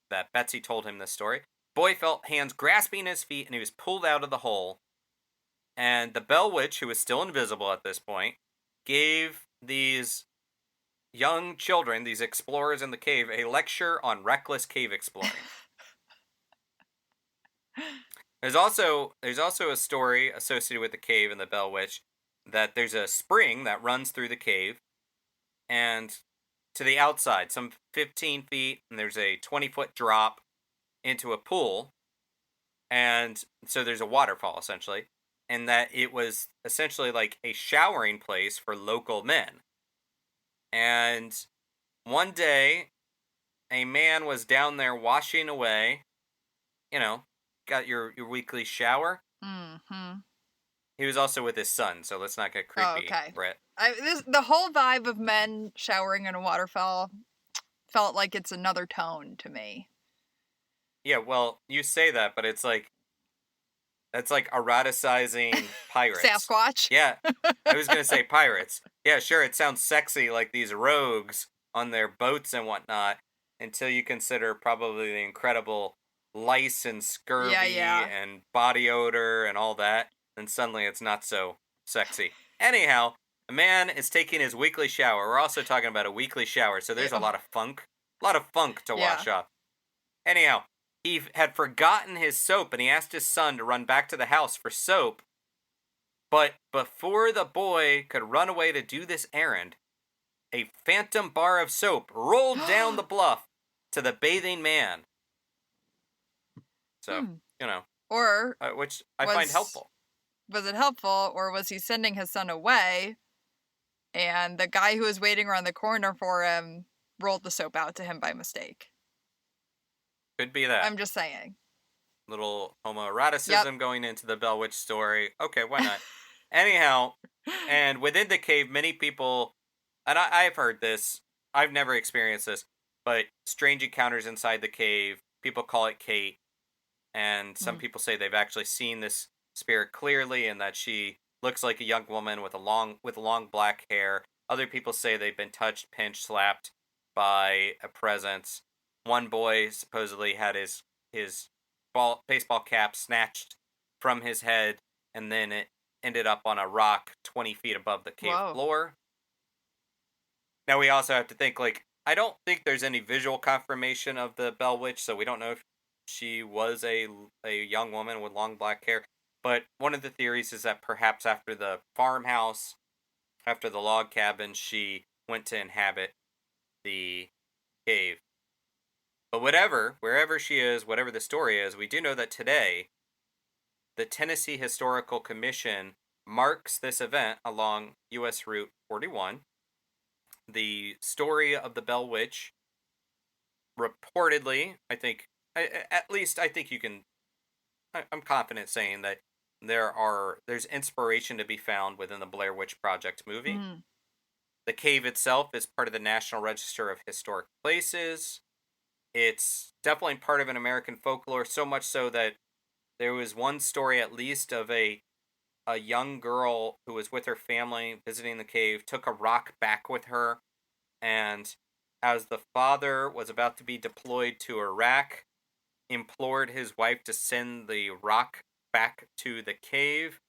B: that Betsy told him this story. Boy felt hands grasping his feet, and he was pulled out of the hole. And the Bell Witch, who was still invisible at this point, gave these young children, these explorers in the cave, a lecture on reckless cave exploring. There's also a story associated with the cave and the Bell Witch that there's a spring that runs through the cave and to the outside, some 15 feet, and there's a 20-foot drop into a pool. And so there's a waterfall, essentially. And that it was essentially like a showering place for local men. And one day, a man was down there washing away, got your weekly shower.
A: Mm-hmm.
B: He was also with his son, so let's not get creepy,
A: Oh, okay.
B: Britt.
A: The whole vibe of men showering in a waterfall felt like it's another tone to me.
B: Yeah, well, you say that, but it's like, that's like eroticizing pirates.
A: Sasquatch?
B: Yeah, I was going to say pirates. Yeah, sure, it sounds sexy, like these rogues on their boats and whatnot, until you consider probably the incredible lice and scurvy and body odor and all that, then suddenly it's not so sexy. Anyhow, a man is taking his weekly shower. We're also talking about a weekly shower, so there's a lot of funk to wash off. Anyhow, he had forgotten his soap, and he asked his son to run back to the house for soap. But before the boy could run away to do this errand, a phantom bar of soap rolled down the bluff to the bathing man. So,
A: Or
B: which I find helpful.
A: Was it helpful, or was he sending his son away, and the guy who was waiting around the corner for him rolled the soap out to him by mistake?
B: Could be that.
A: I'm just saying.
B: Little homoeroticism going into the Bell Witch story. Okay, why not? Anyhow, and within the cave, many people, and I've heard this, I've never experienced this, but strange encounters inside the cave. People call it Kate, and some people say they've actually seen this spirit clearly, and that she looks like a young woman with long black hair. Other people say they've been touched, pinched, slapped by a presence. One boy supposedly had his baseball cap snatched from his head, and then it ended up on a rock 20 feet above the cave floor. Now we also have to think, like, I don't think there's any visual confirmation of the Bell Witch, so we don't know if she was a young woman with long black hair. But one of the theories is that perhaps after the farmhouse, after the log cabin, she went to inhabit the cave. But wherever she is, whatever the story is, we do know that today, the Tennessee Historical Commission marks this event along U.S. Route 41. The story of the Bell Witch, reportedly, I'm confident saying that there's inspiration to be found within the Blair Witch Project movie.
A: Mm.
B: The cave itself is part of the National Register of Historic Places. It's definitely part of an American folklore, so much so that there was one story at least of a young girl who was with her family visiting the cave, took a rock back with her, and as the father was about to be deployed to Iraq, implored his wife to send the rock back to the cave,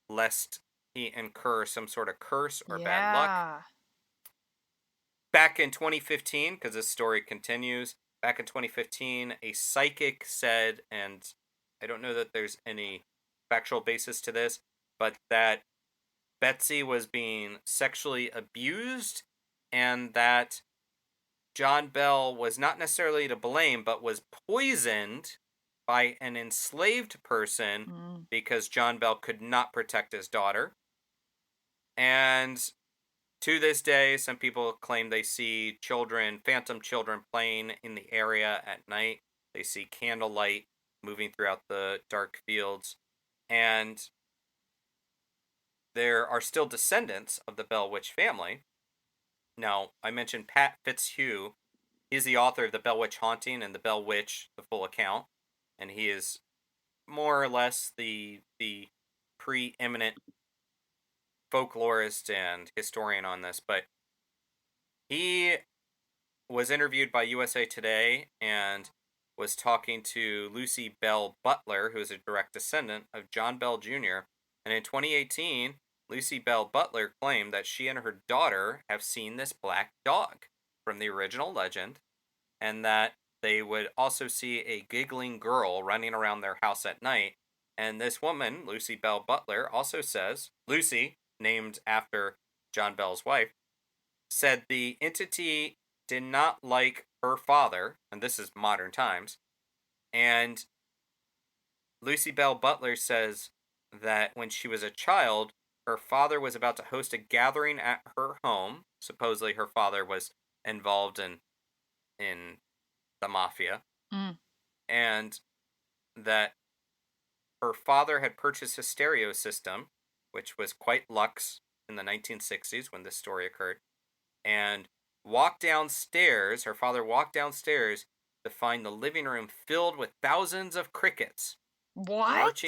B: lest he incur some sort of curse or bad luck. Back in 2015, because this story continues, back in 2015, a psychic said, and I don't know that there's any factual basis to this, but that Betsy was being sexually abused, and that John Bell was not necessarily to blame, but was poisoned by an enslaved person because John Bell could not protect his daughter. And to this day, some people claim they see phantom children playing in the area at night. They see candlelight moving throughout the dark fields. And there are still descendants of the Bell Witch family. Now, I mentioned Pat Fitzhugh. He's the author of The Bell Witch Haunting and The Bell Witch, the full account. And he is more or less the preeminent folklorist and historian on this. But he was interviewed by USA Today and was talking to Lucy Bell Butler, who is a direct descendant of John Bell Jr., And in 2018, Lucy Bell Butler claimed that she and her daughter have seen this black dog from the original legend, and that they would also see a giggling girl running around their house at night. And this woman, Lucy Bell Butler, also says, Lucy, named after John Bell's wife, said the entity did not like her father, and this is modern times, and Lucy Bell Butler says that when she was a child, her father was about to host a gathering at her home. Supposedly her father was involved in the mafia,
A: Mm.
B: and that her father had purchased a stereo system, which was quite luxe in the 1960s when this story occurred, and her father walked downstairs to find the living room filled with thousands of crickets
A: What?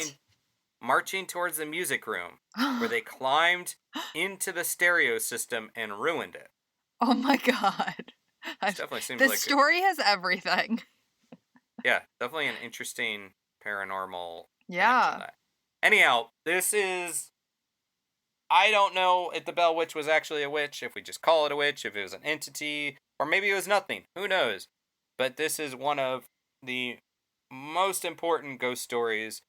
B: marching towards the music room, where they climbed into the stereo system and ruined it.
A: Oh my god.
B: Which definitely seems
A: This
B: like
A: story has everything.
B: yeah, definitely an interesting paranormal
A: Yeah.
B: connection to that. Anyhow, I don't know if the Bell Witch was actually a witch, if we just call it a witch, if it was an entity, or maybe it was nothing. Who knows? But this is one of the most important ghost stories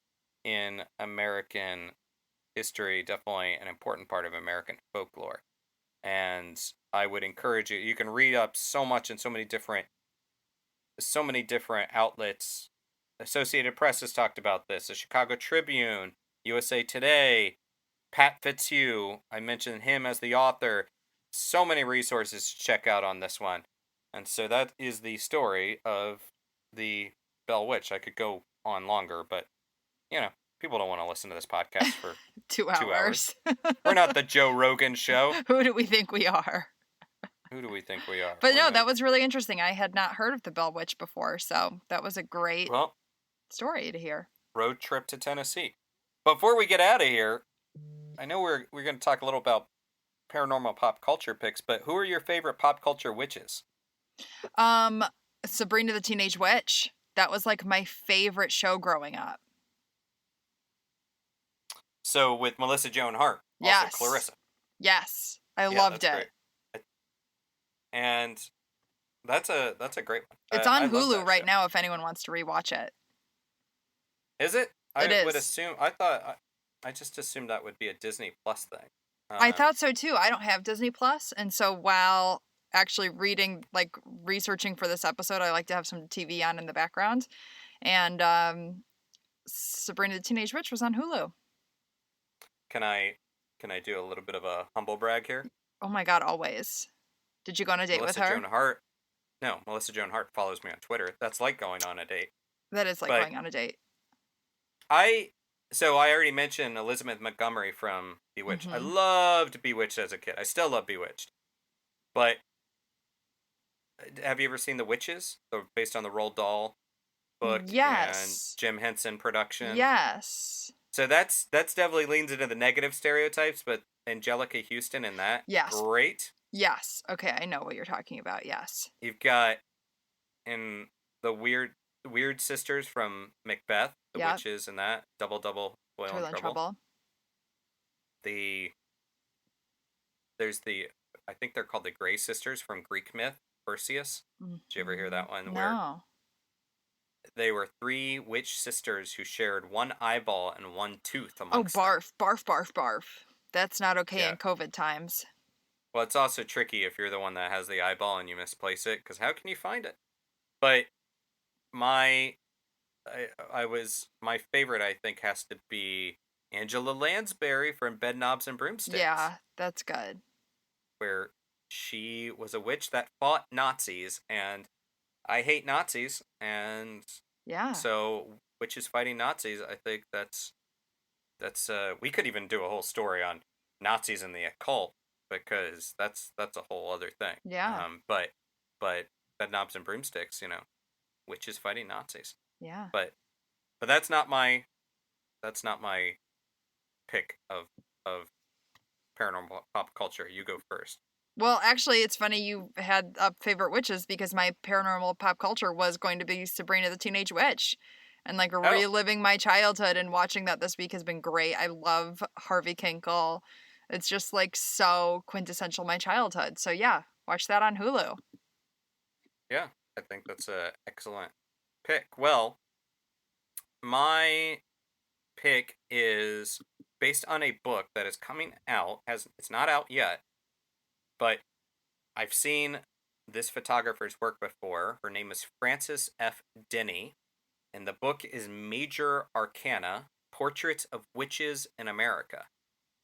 B: in American history, definitely an important part of American folklore. And I would encourage you can read up so much in so many different outlets. Associated Press has talked about this, the Chicago Tribune, USA Today, Pat Fitzhugh, I mentioned him as the author. So many resources to check out on this one. And so that is the story of the Bell Witch. I could go on longer, but people don't want to listen to this podcast for
A: 2
B: 2
A: hours.
B: We're not the Joe Rogan show.
A: Who do we think we are?
B: Who do we think we are?
A: But no, that was really interesting. I had not heard of the Bell Witch before, so that was a great story to hear.
B: Road trip to Tennessee. Before we get out of here, I know we're going to talk a little about paranormal pop culture picks, but who are your favorite pop culture witches?
A: Sabrina the Teenage Witch. That was like my favorite show growing up.
B: So with Melissa Joan Hart, also Clarissa.
A: Yes, I loved it.
B: Great. And that's a great one.
A: It's on Hulu right now if anyone wants to rewatch it.
B: Is it?
A: It is.
B: I would assume. I just assumed that would be a Disney Plus thing.
A: I thought so too. I don't have Disney Plus, and so while actually researching for this episode, I like to have some TV on in the background. And Sabrina the Teenage Witch was on Hulu.
B: Can I do a little bit of a humble brag here?
A: Oh my god, always. Did you go on a date with her?
B: Melissa Joan Hart follows me on Twitter. That's like going on a date.
A: That is like going on a date.
B: I already mentioned Elizabeth Montgomery from Bewitched. I loved Bewitched as a kid. I still love Bewitched. But have you ever seen The Witches? Based on the Roald Dahl book
A: yes.
B: And Jim Henson production?
A: Yes.
B: So that's definitely leans into the negative stereotypes, but Angelica Houston in that, great.
A: Yes. Okay, I know what you're talking about. Yes.
B: You've got in the weird sisters from Macbeth, the witches in that, double boil in trouble. There's I think they're called the Grey Sisters from Greek myth, Perseus. Did you ever hear that one?
A: No.
B: Where they were 3 witch sisters who shared one eyeball and one tooth amongst them.
A: Barf. That's not okay in COVID times.
B: Well, it's also tricky if you're the one that has the eyeball and you misplace it, because how can you find it? But my favorite, I think, has to be Angela Lansbury from Bedknobs and Broomsticks.
A: Yeah, that's good.
B: Where she was a witch that fought Nazis, and I hate Nazis, and so witches fighting Nazis, I think that's we could even do a whole story on Nazis and the occult, because that's a whole other thing.
A: Yeah.
B: But Bedknobs and Broomsticks, witches fighting Nazis.
A: Yeah.
B: But that's not my pick of paranormal pop culture. You go first.
A: Well, actually, it's funny you had favorite witches, because my paranormal pop culture was going to be Sabrina the Teenage Witch. and like reliving my childhood and watching that this week has been great. I love Harvey Kinkle. It's just like so quintessential my childhood. So yeah, watch that on Hulu.
B: Yeah, I think that's an excellent pick. Well, my pick is based on a book that is coming out. It's not out yet, but I've seen this photographer's work before. Her name is Frances F. Denny, and the book is Major Arcana: Portraits of Witches in America.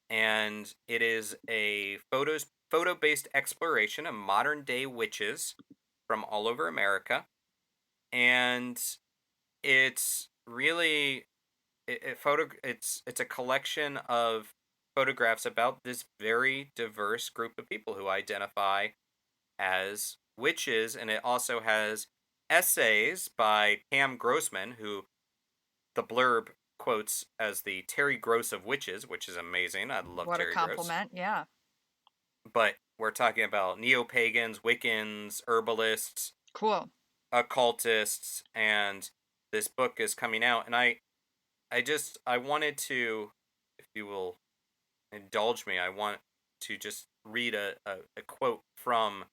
B: And it is a photo-based exploration of modern-day witches from all over America. And it's really it's a collection of photographs about this very diverse group of people who identify as witches, and it also has essays by Pam Grossman, who the blurb quotes as the Terry Gross of witches, which is amazing. I love
A: What
B: Terry
A: a compliment,
B: Gross.
A: yeah.
B: But we're talking about neo-pagans, Wiccans, herbalists,
A: Cool,
B: occultists, and this book is coming out, and I wanted to, if you will indulge me, I want to just read a quote from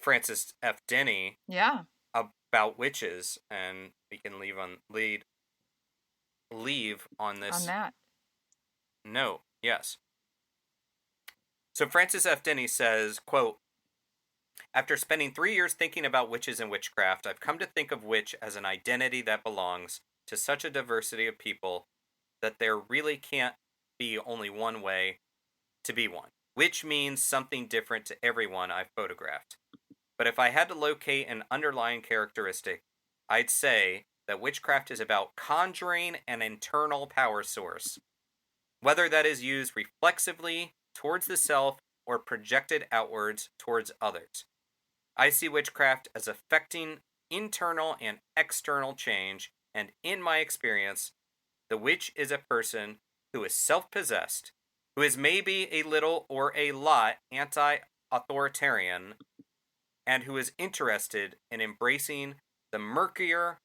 B: Frances F. Denny
A: yeah,
B: about witches, and we can leave on this
A: on that.
B: note. Yes. So Frances F. Denny says, quote, "After spending 3 years thinking about witches and witchcraft, I've come to think of witch as an identity that belongs to such a diversity of people that there really can't be only one way to be one. Witch means something different to everyone I've photographed. But if I had to locate an underlying characteristic, I'd say that witchcraft is about conjuring an internal power source, whether that is used reflexively towards the self or projected outwards towards others. I see witchcraft as affecting internal and external change, and in my experience, the witch is a person who is self-possessed, who is maybe a little or a lot anti-authoritarian, and who is interested in embracing the murkier,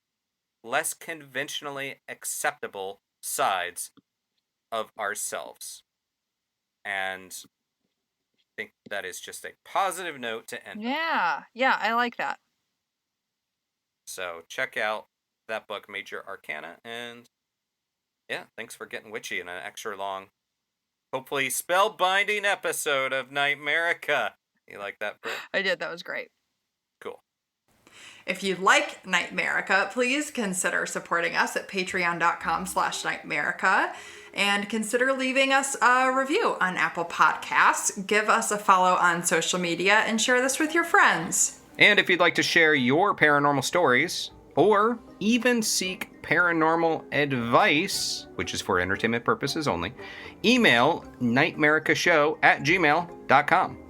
B: less conventionally acceptable sides of ourselves." And I think that is just a positive note to end on.
A: Yeah, I like that.
B: So check out that book, Major Arcana, and yeah, thanks for getting witchy in an extra long, hopefully spellbinding episode of NightMerica. You like that, Britt?
A: I did, that was great.
B: Cool.
C: If you like NightMerica, please consider supporting us at patreon.com/NightMerica and consider leaving us a review on Apple Podcasts. Give us a follow on social media and share this with your friends.
B: And if you'd like to share your paranormal stories or even seek paranormal advice, which is for entertainment purposes only, email nightmericashow@gmail.com.